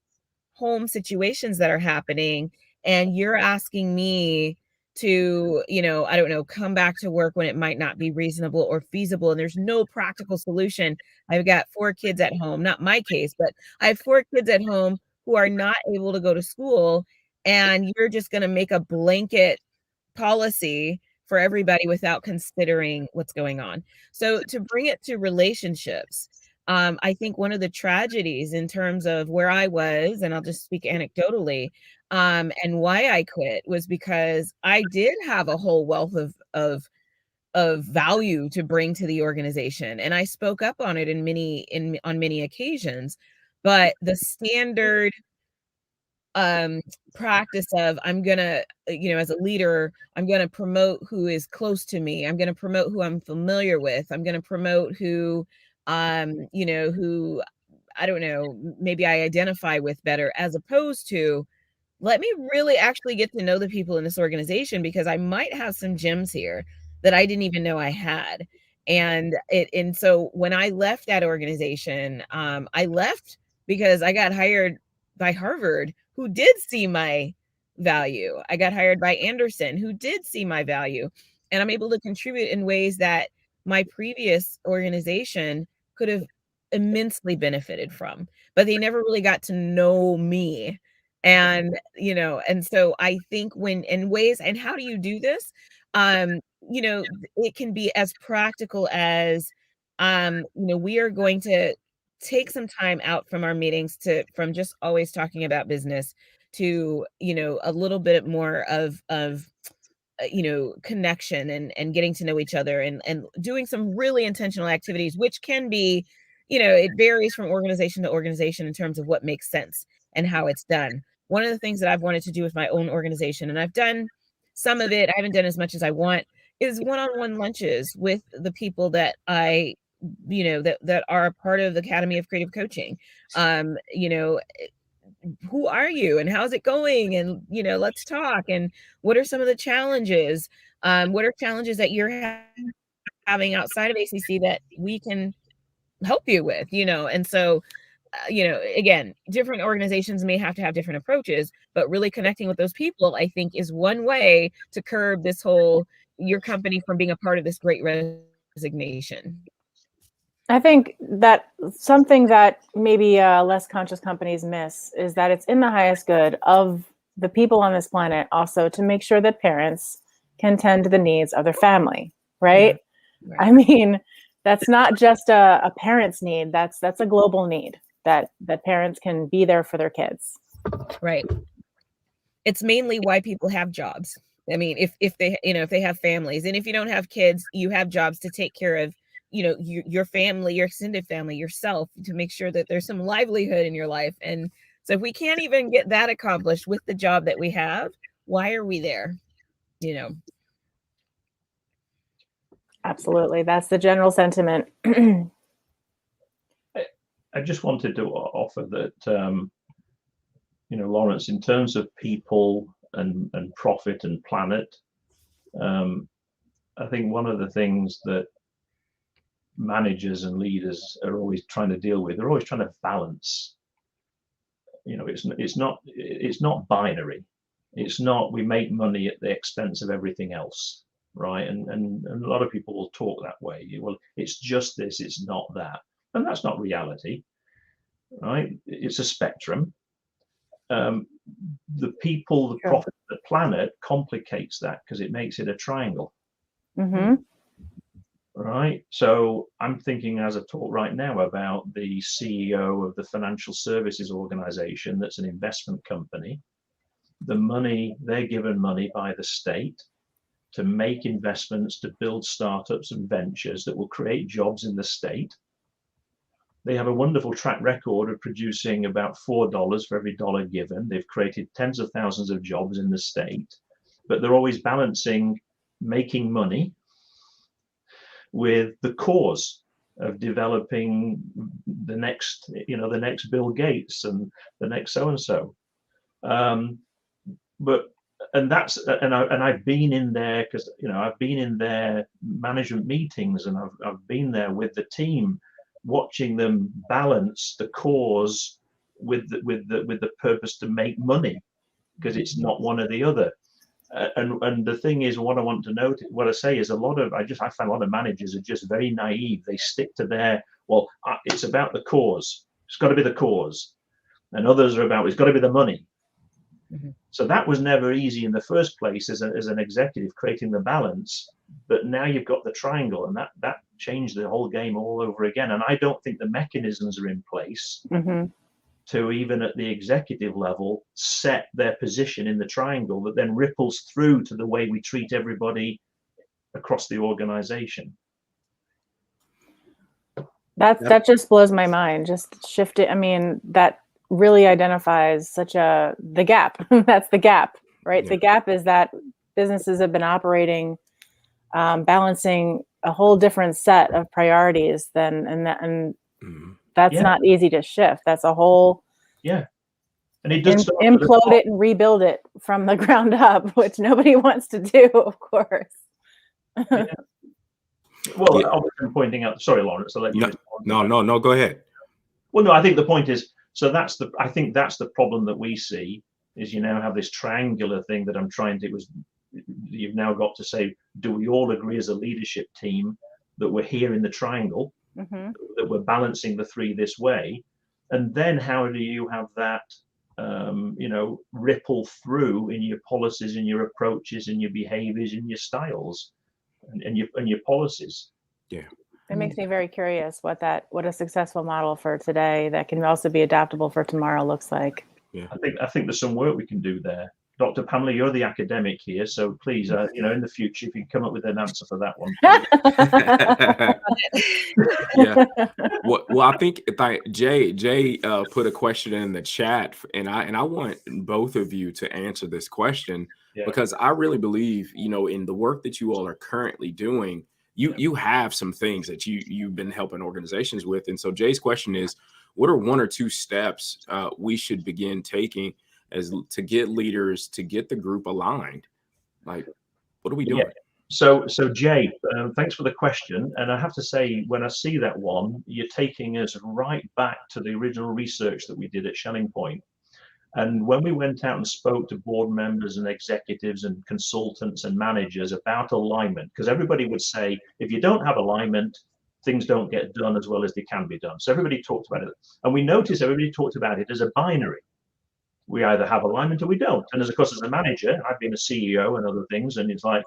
home situations that are happening, and you're asking me to, I don't know, come back to work when it might not be reasonable or feasible, and there's no practical solution. I've got 4 kids at home, not my case, but I have 4 kids at home who are not able to go to school, and you're just going to make a blanket policy for everybody without considering what's going on. So to bring it to relationships, I think one of the tragedies in terms of where I was, and I'll just speak anecdotally, and why I quit was because I did have a whole wealth of value to bring to the organization, and I spoke up on it on many occasions. But the standard practice of, I'm gonna, as a leader, I'm gonna promote who is close to me, I'm gonna promote who I'm familiar with, I'm gonna promote who who, I don't know, maybe I identify with better, as opposed to, let me really actually get to know the people in this organization, because I might have some gems here that I didn't even know I had. And so when I left that organization, I left because I got hired by Harvard, who did see my value. I got hired by Anderson, who did see my value. And I'm able to contribute in ways that my previous organization could have immensely benefited from, but they never really got to know me. And, and so I think when in ways, and how do you do this? It can be as practical as, we are going to take some time out from our meetings from just always talking about business to, a little bit more of connection and getting to know each other, and doing some really intentional activities, which can be, it varies from organization to organization in terms of what makes sense and how it's done. One of the things that I've wanted to do with my own organization, and I've done some of it, I haven't done as much as I want, is one-on-one lunches with the people that I that are a part of the Academy of Creative Coaching. Who are you and how's it going? And, let's talk. And what are some of the challenges? What are challenges that you're having outside of ACC that we can help you with, And so, again, different organizations may have to have different approaches, but really connecting with those people, I think, is one way to curb this whole, your company from being a part of this Great Resignation. I think that something that maybe less conscious companies miss is that it's in the highest good of the people on this planet also to make sure that parents can tend to the needs of their family, right? Yeah. Right. I mean, that's not just a parent's need. That's a global need that parents can be there for their kids. Right. It's mainly why people have jobs. I mean, if they have families, and if you don't have kids, you have jobs to take care of, your family, your extended family, yourself, to make sure that there's some livelihood in your life. And so if we can't even get that accomplished with the job that we have, why are we there? Absolutely. That's the general sentiment. I just wanted to offer that, Lawrence, in terms of people and profit and planet, I think one of the things that managers and leaders are always trying to deal with, they're always trying to balance. It's not binary. It's not we make money at the expense of everything else, right? And a lot of people will talk that way. Well, it's just this, it's not that. And that's not reality, right? It's a spectrum. The people, the profit, the planet complicates that because it makes it a triangle. Mm-hmm. Right. So I'm thinking as I talk right now about the CEO of the financial services organization that's an investment company. The money, they're given money by the state to make investments, to build startups and ventures that will create jobs in the state. They have a wonderful track record of producing about $4 for every dollar given. They've created tens of thousands of jobs in the state, but they're always balancing making money with the cause of developing the next Bill Gates and the next so-and-so. I've been in there because I've been in their management meetings, and I've been there with the team, watching them balance the cause with the purpose to make money, because it's not one or the other. And the thing is, what I say is I find a lot of managers are just very naive. They stick to it's about the cause. It's got to be the cause. And others are about, it's got to be the money. Mm-hmm. So that was never easy in the first place as an executive, creating the balance. But now you've got the triangle, and that changed the whole game all over again. And I don't think the mechanisms are in place. Mm-hmm. To even at the executive level set their position in the triangle that then ripples through to the way we treat everybody across the organization. That just blows my mind. Just shift it. I mean, that really identifies the gap. That's the gap, right? Yeah. The gap is that businesses have been operating, balancing a whole different set of priorities that's not easy to shift. That's a whole and it does implode it and rebuild it from the ground up, which nobody wants to do, of course. Yeah. Well, I'm pointing out. Sorry, Lawrence. I'll let you. No. Go ahead. Well, no. I think the point is. So I think that's the problem that we see is you now have this triangular thing that I'm trying to. You've now got to say, do we all agree as a leadership team that we're here in the triangle? Mm-hmm. That we're balancing the three this way, and then how do you have that ripple through in your policies, in your approaches, in your behaviors, in your styles, and your policies? Yeah, it makes me very curious what a successful model for today that can also be adaptable for tomorrow looks like. Yeah, I think there's some work we can do there. Dr. Pamela, you're the academic here, so please, in the future, if you can come up with an answer for that one. Yeah. Well, I think Jay put a question in the chat, and I want both of you to answer this question because I really believe, in the work that you all are currently doing, you have some things that you've been helping organizations with. And so Jay's question is, what are 1 or 2 steps we should begin taking to get leaders, to get the group aligned? Like, what are we doing? Yeah. So Jay, thanks for the question. And I have to say, when I see that one, you're taking us right back to the original research that we did at SchellingPoint. And when we went out and spoke to board members and executives and consultants and managers about alignment, because everybody would say, if you don't have alignment, things don't get done as well as they can be done. So everybody talked about it. And we noticed everybody talked about it as a binary. We either have alignment or we don't. And of course, as a manager, I've been a CEO and other things, and it's like,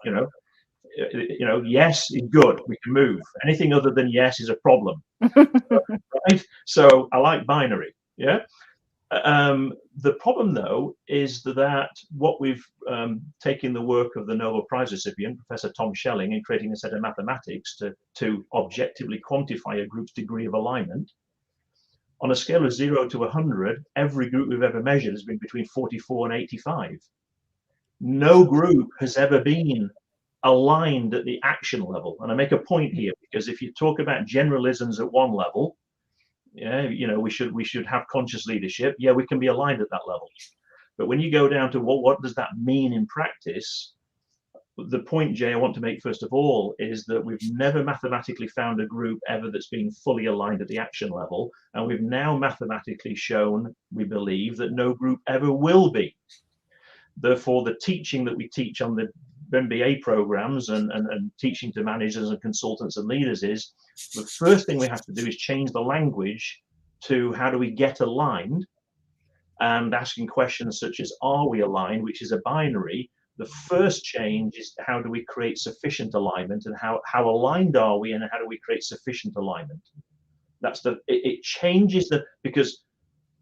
yes is good, we can move. Anything other than yes is a problem. Right? So I like binary. Yeah. The problem, though, is that what we've taken the work of the Nobel Prize recipient, Professor Tom Schelling, in creating a set of mathematics to objectively quantify a group's degree of alignment. On a scale of 0 to 100, every group we've ever measured has been between 44 and 85. No group has ever been aligned at the action level. And I make a point here, because if you talk about generalisms at one level, we should have conscious leadership. Yeah, we can be aligned at that level. But when you go down to what does that mean in practice? The point, Jay, I want to make first of all is that we've never mathematically found a group ever that's been fully aligned at the action level. And we've now mathematically shown, we believe, that no group ever will be. Therefore, the teaching that we teach on the MBA programs and teaching to managers and consultants and leaders is the first thing we have to do is change the language to how do we get aligned, and asking questions such as, are we aligned, which is a binary. The first change is how do we create sufficient alignment, and how aligned are we, and how do we create sufficient alignment. It changes because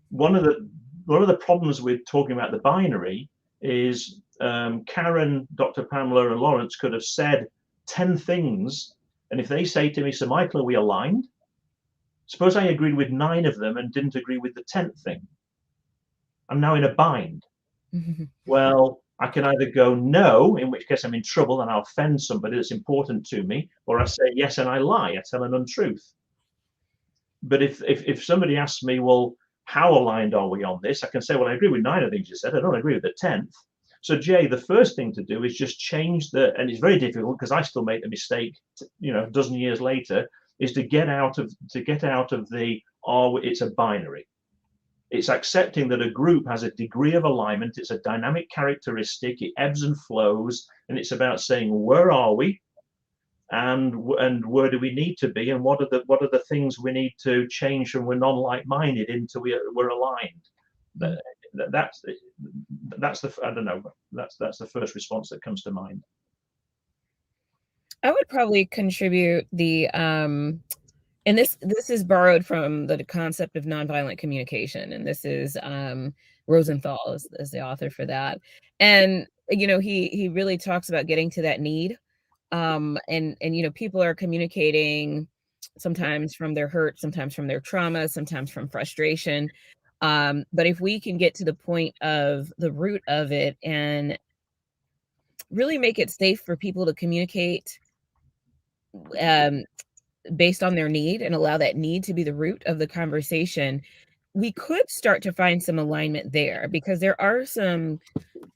one of the problems with talking about the binary is Karen, Dr. Pamela and Lawrence could have said 10 things, and if they say to me, so Michael, are we aligned? Suppose I agreed with 9 of them and didn't agree with the 10th thing. I'm now in a bind. Well, I can either go no, in which case I'm in trouble and I'll offend somebody that's important to me, or I say yes and I lie, I tell an untruth. But if somebody asks me, well, how aligned are we on this? I can say, well, I agree with 9 of the things you said. I don't agree with the 10th. So Jay, the first thing to do is just change and it's very difficult because I still make the mistake, a dozen years later, is to get out of it's a binary. It's accepting that a group has a degree of alignment. It's a dynamic characteristic. It ebbs and flows, and it's about saying, where are we, and where do we need to be, and what are the things we need to change from we're non-like-minded into we're aligned. That's the I don't know. That's the first response that comes to mind. I would probably contribute and this is borrowed from the concept of nonviolent communication, and this is Rosenthal is the author for that. And he really talks about getting to that need, and people are communicating sometimes from their hurt, sometimes from their trauma, sometimes from frustration. But if we can get to the point of the root of it and really make it safe for people to communicate based on their need, and allow that need to be the root of the conversation, we could start to find some alignment there, because there are some,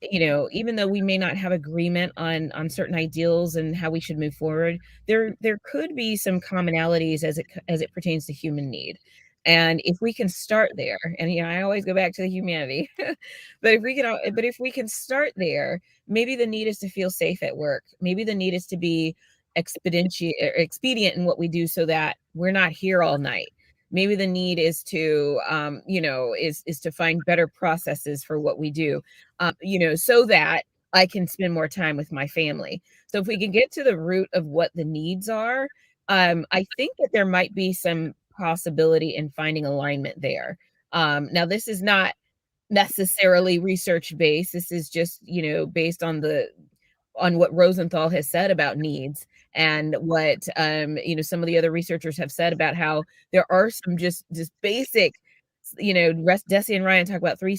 even though we may not have agreement on certain ideals and how we should move forward, there could be some commonalities as it pertains to human need. And if we can start there, and I always go back to the humanity, but if we can start there, maybe the need is to feel safe at work. Maybe the need is to be expedient in what we do so that we're not here all night. Maybe the need is to is to find better processes for what we do, so that I can spend more time with my family. So if we can get to the root of what the needs are, I think that there might be some possibility in finding alignment there. Now, this is not necessarily research based. This is just based on what Rosenthal has said about needs, and what some of the other researchers have said about how there are some just basic, Deci and Ryan talk about 3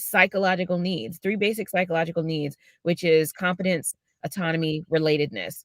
basic psychological needs, which is competence, autonomy, relatedness.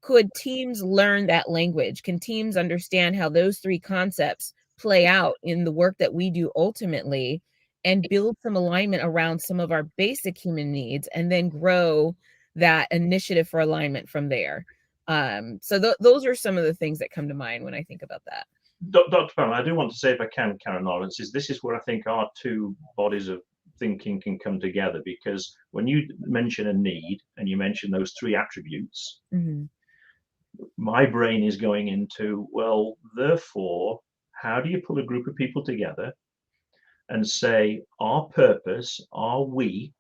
could teams learn that language? Can teams understand how those three concepts play out in the work that we do ultimately, and build some alignment around some of our basic human needs, and then grow that initiative for alignment from there? So those are some of the things that come to mind when I think about that. Dr. Pamela, I do want to say, if I can, Karen Lawrence, this is where I think our two bodies of thinking can come together, because when you mention a need and you mention those three attributes, my brain is going into, well, therefore, how do you pull a group of people together and say, our purpose, our we,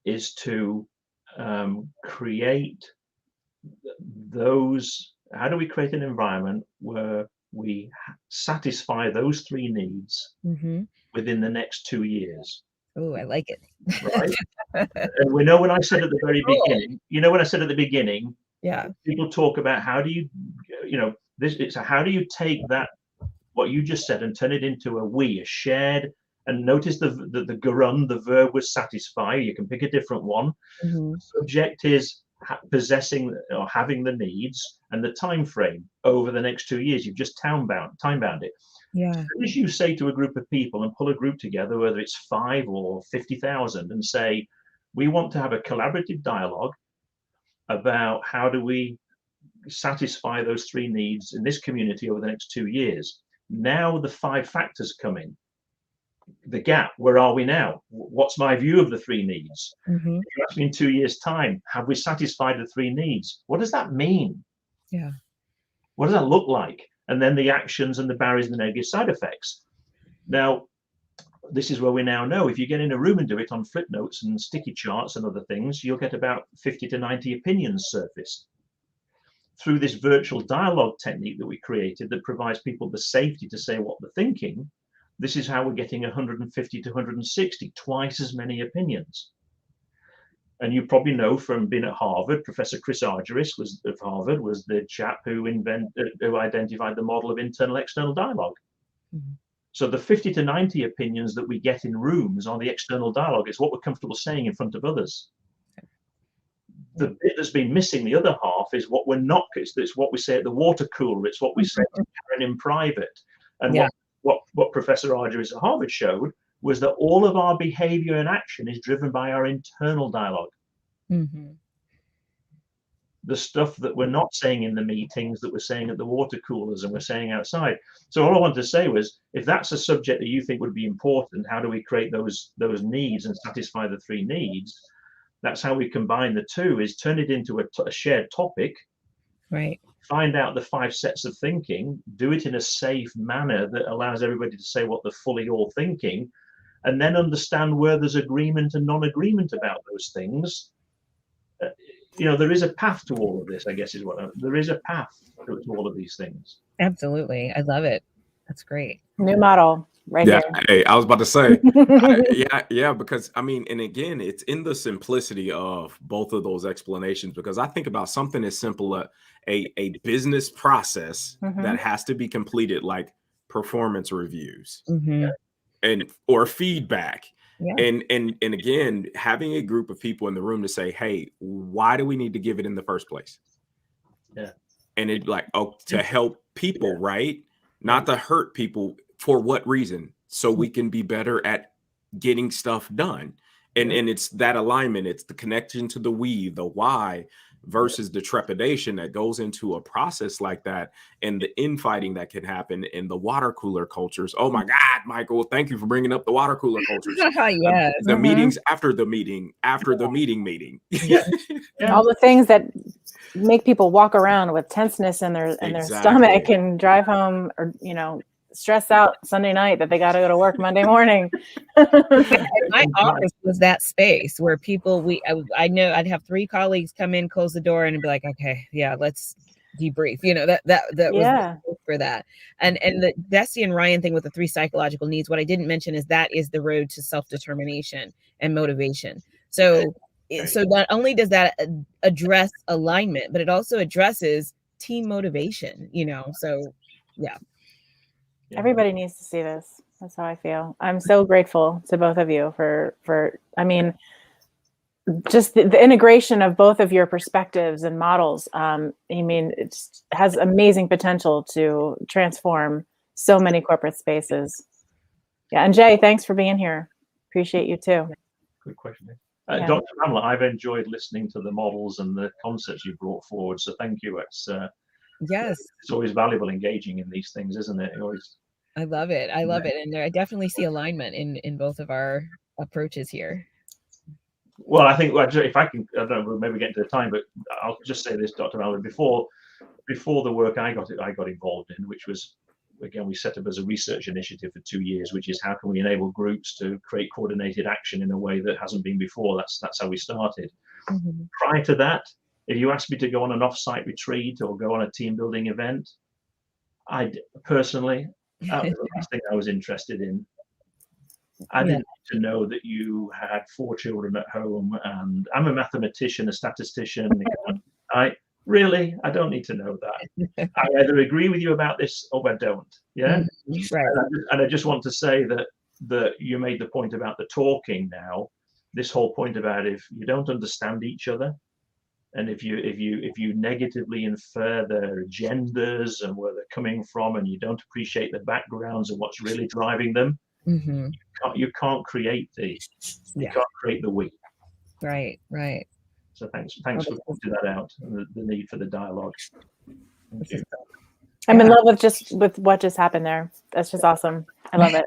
is to create those, how do we create an environment where we satisfy those three needs within the next 2 years? Oh, I like it. Right. And we know, when I said at the very beginning, when I said at the beginning, yeah, people talk about how do you, it's how do you take that, what you just said, and turn it into a we, a shared, and notice the gerund, the verb was satisfy. You can pick a different one. The subject is possessing or having the needs, and the time frame over the next 2 years. You've just time bound it. Yeah. As soon as you say to a group of people and pull a group together, whether it's 5 or 50,000, and say, we want to have a collaborative dialogue about how do we satisfy those three needs in this community over the next 2 years. Now the 5 factors come in. The gap, where are we now? What's my view of the three needs? If you ask me in 2 years' time, have we satisfied the three needs? What does that mean? Yeah. What does that look like? And then the actions and the barriers and the negative side effects. Now, this is where we now know, if you get in a room and do it on flip notes and sticky charts and other things, you'll get about 50 to 90 opinions surfaced. Through this virtual dialogue technique that we created that provides people the safety to say what they're thinking, this is how we're getting 150 to 160, twice as many opinions. And you probably know from being at Harvard, Professor Chris Argyris of Harvard was the chap who identified the model of internal-external dialogue. So the 50 to 90 opinions that we get in rooms are the external dialogue. It's what we're comfortable saying in front of others. The bit that's been missing, the other half, is what we're not. It's what we say at the water cooler. It's what we say to Karen in private. And what Professor Argyris at Harvard showed was that all of our behavior and action is driven by our internal dialogue. The stuff that we're not saying in the meetings, that we're saying at the water coolers and we're saying outside. So all I wanted to say was, if that's a subject that you think would be important, how do we create those needs and satisfy the three needs? That's how we combine the two, is turn it into a shared topic. Right. Find out the 5 sets of thinking, do it in a safe manner that allows everybody to say what they're fully all thinking, and then understand where there's agreement and non-agreement about those things. There is a path to all of this, I guess, there is a path to all of these things. Absolutely. I love it. That's great. New model right here. Hey, I was about to say, because and again, it's in the simplicity of both of those explanations, because I think about something as simple as a business process that has to be completed, like performance reviews or feedback. And again, having a group of people in the room to say, hey, why do we need to give it in the first place? And it to help people, right? Not to hurt people. For what reason? So we can be better at getting stuff done. And it's that alignment. It's the connection to the we, the why, versus the trepidation that goes into a process like that, and the infighting that can happen in the water cooler cultures. Oh my God, Michael, thank you for bringing up the water cooler cultures. Yes. The meetings after the meeting, the meeting. All the things that make people walk around with tenseness in their stomach and drive home, or stressed out Sunday night that they got to go to work Monday morning. My office was that space where people, I know I'd have 3 colleagues come in, close the door, and be like, okay, let's debrief. That was for that. And the Desi and Ryan thing with the 3 psychological needs, what I didn't mention is that is the road to self-determination and motivation. So not only does that address alignment, but it also addresses team motivation, so yeah. Everybody needs to see this. That's how I feel. I'm so grateful to both of you for just the integration of both of your perspectives and models. I mean, it has amazing potential to transform so many corporate spaces. Yeah, and Jay, thanks for being here. Appreciate you too. Good question. Yeah. Dr. Pamela, I've enjoyed listening to the models and the concepts you brought forward. So thank you. Yes, It's always valuable engaging in these things, isn't it? I love it. I love it. And I definitely see alignment in both of our approaches here. Well, I think if I can, I don't know, we'll maybe get into the time, but I'll just say this, Dr. Allen, before the work I got involved in, which was, again, we set up as a research initiative for 2 years, which is how can we enable groups to create coordinated action in a way that hasn't been before. That's how we started. Mm-hmm. Prior to that, if you asked me to go on an off-site retreat or go on a team building event, personally, that was the last thing I was interested in. I didn't need to know that you had 4 children at home, and I'm a mathematician, a statistician. I don't need to know that. I either agree with you about this or I don't. Yeah. Right. And I just want to say that you made the point about the talking now. This whole point about if you don't understand each other, and if you negatively infer their agendas and where they're coming from, and you don't appreciate the backgrounds and what's really driving them, Mm-hmm. you can't create the we. Right. So thanks for pointing that out, the need for the dialogue. Thank you. I'm in love with what just happened there. That's just awesome. I love it.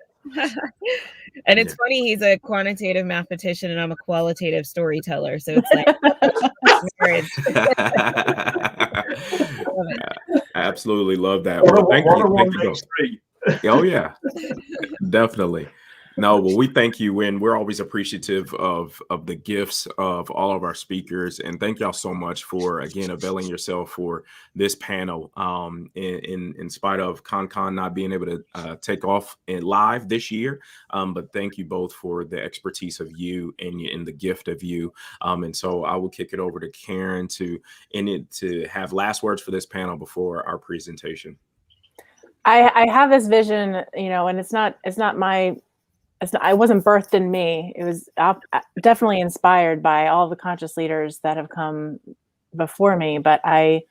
And it's funny, he's a quantitative mathematician and I'm a qualitative storyteller. So it's like marriage. I absolutely love that. Well, thank you. Oh yeah, definitely. No, well, we thank you, and we're always appreciative of the gifts of all of our speakers, and thank y'all so much for again availing yourself for this panel. In spite of ConCon not being able to take off in live this year, but thank you both for the expertise of you and the gift of you. And so I will kick it over to Karen to have last words for this panel before our presentation. I have this vision, and I wasn't birthed in me. It was definitely inspired by all the conscious leaders that have come before me. But the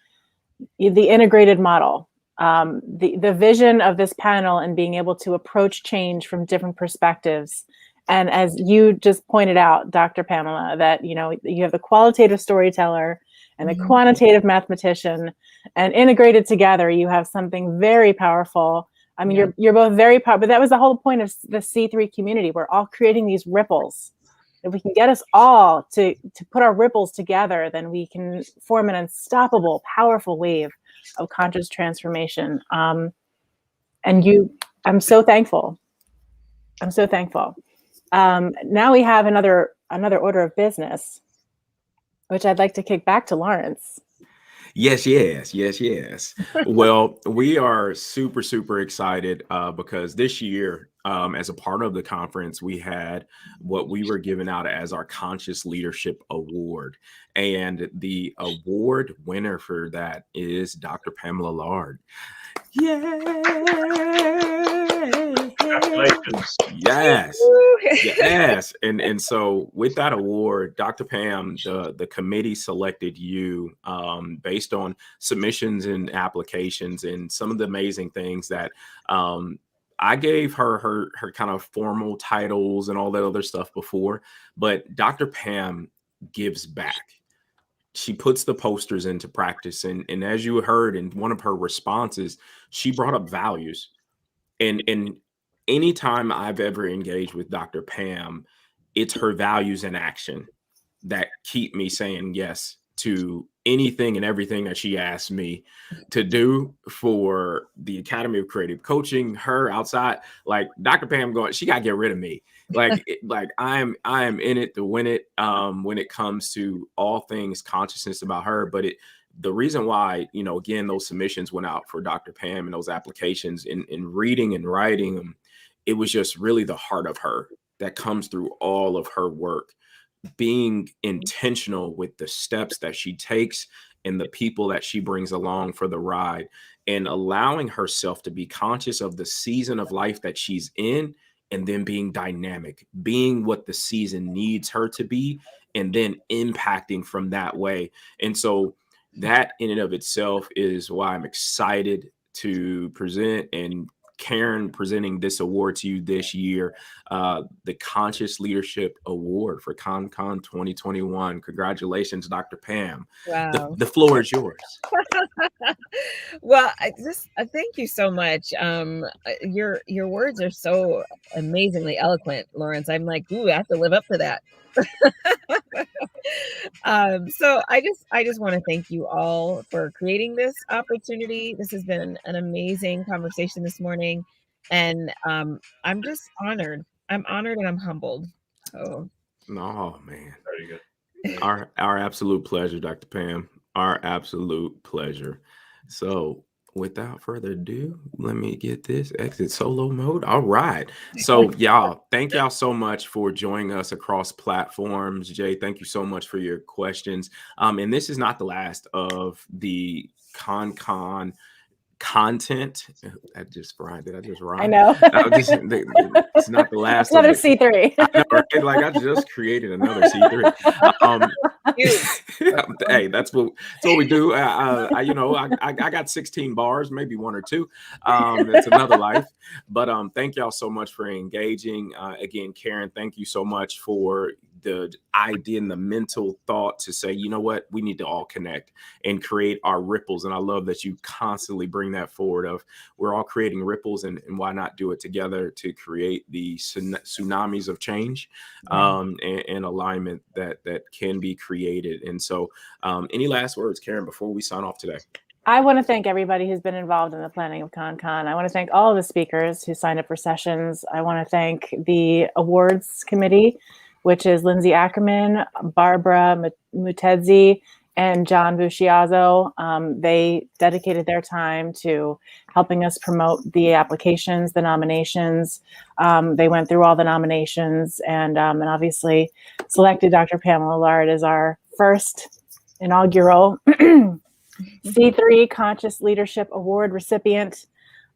integrated model, the vision of this panel and being able to approach change from different perspectives. And as you just pointed out, Dr. Pamela, that, you have the qualitative storyteller and the quantitative mathematician, and integrated together, you have something very powerful. I mean, you're both very powerful, but that was the whole point of the C3 community. We're all creating these ripples. If we can get us all to put our ripples together, then we can form an unstoppable, powerful wave of conscious transformation. I'm so thankful. I'm so thankful. Now we have another order of business, which I'd like to kick back to Lawrence. Yes. Well, we are super, super excited because this year, as a part of the conference, we had what we were giving out as our Conscious Leadership Award. And the award winner for that is Dr. Pamela Larde. Congratulations. Yes. And so with that award, Dr. Pam, the committee selected you based on submissions and applications and some of the amazing things that I gave her kind of formal titles and all that other stuff before, but Dr. Pam gives back. She puts the posters into practice. And as you heard in one of her responses, she brought up values. And anytime I've ever engaged with Dr. Pam, it's her values in action that keep me saying yes to anything and everything that she asked me to do for the Academy of Creative Coaching. Her outside, like Dr. Pam going, she got to get rid of me. Like I am in it to win it when it comes to all things consciousness about her. But the reason why, again, those submissions went out for Dr. Pam and those applications in reading and writing them, it was just really the heart of her that comes through all of her work, being intentional with the steps that she takes and the people that she brings along for the ride, and allowing herself to be conscious of the season of life that she's in, and then being dynamic, being what the season needs her to be, and then impacting from that way. And so that in and of itself is why I'm excited to present, and Karen presenting this award to you this year, the Conscious Leadership Award for ConCon 2021. Congratulations, Dr. Pam. Wow. The floor is yours. Well, I just thank you so much. Your words are so amazingly eloquent, Lawrence. I'm like, ooh, I have to live up to that. So I just want to thank you all for creating this opportunity. This has been an amazing conversation this morning, and I'm just honored. I'm honored and I'm humbled. So, Oh man, Very good. our absolute pleasure, Dr. Pam. Our absolute pleasure. So without further ado, let me get this exit solo mode. All right. So y'all, thank y'all so much for joining us across platforms. Jay, thank you so much for your questions. And this is not the last of the ConCon content. I just rhymed. Did I just rhyme? I know. It's not the last. Another C3. I know, right? Like I just created another C3. Hey, that's what we do. I got 16 bars, maybe one or two. It's another life. But thank y'all so much for engaging. Again, Karen, thank you so much for the idea and the mental thought to say, you know what, we need to all connect and create our ripples. And I love that you constantly bring that forward of we're all creating ripples, and why not do it together to create the tsunamis of change and alignment that can be created. And so any last words, Karen, before we sign off today? I want to thank everybody who's been involved in the planning of ConCon. I want to thank all of the speakers who signed up for sessions. I want to thank the awards committee, which is Lindsay Ackerman, Barbara Mutedzi, and John Busciazzo. They dedicated their time to helping us promote the applications, the nominations. They went through all the nominations and obviously selected Dr. Pamela Larde as our first inaugural C3 Conscious Leadership Award recipient.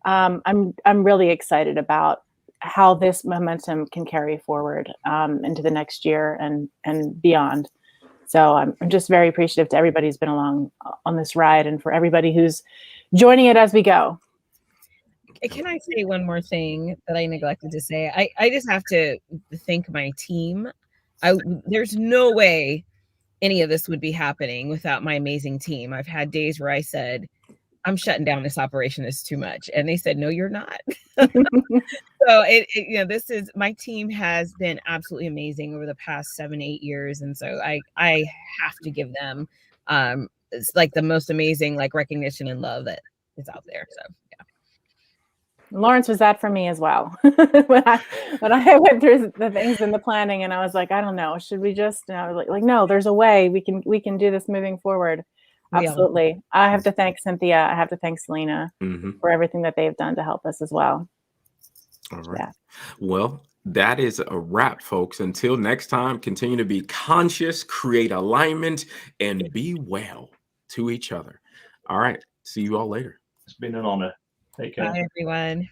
I'm really excited about how this momentum can carry forward into the next year and beyond. So I'm just very appreciative to everybody who's been along on this ride, and for everybody who's joining it as we go. Can I say one more thing that I neglected to say? I just have to thank my team. There's no way any of this would be happening without my amazing team. I've had days where I said, I'm shutting down this operation. It's too much. And they said, no, you're not. So this is, my team has been absolutely amazing over the past 7-8 years. And so I have to give them it's like the most amazing recognition and love that is out there. So yeah. Lawrence was that for me as well. when I went through the things in the planning, and I was like, I don't know, should we just? And I was like, no, there's a way we can do this moving forward. Absolutely. I have to thank Cynthia. I have to thank Selena for everything that they've done to help us as well. All right. Yeah. Well, that is a wrap, folks. Until next time, continue to be conscious, create alignment, and be well to each other. All right. See you all later. It's been an honor. Take care. Bye, everyone.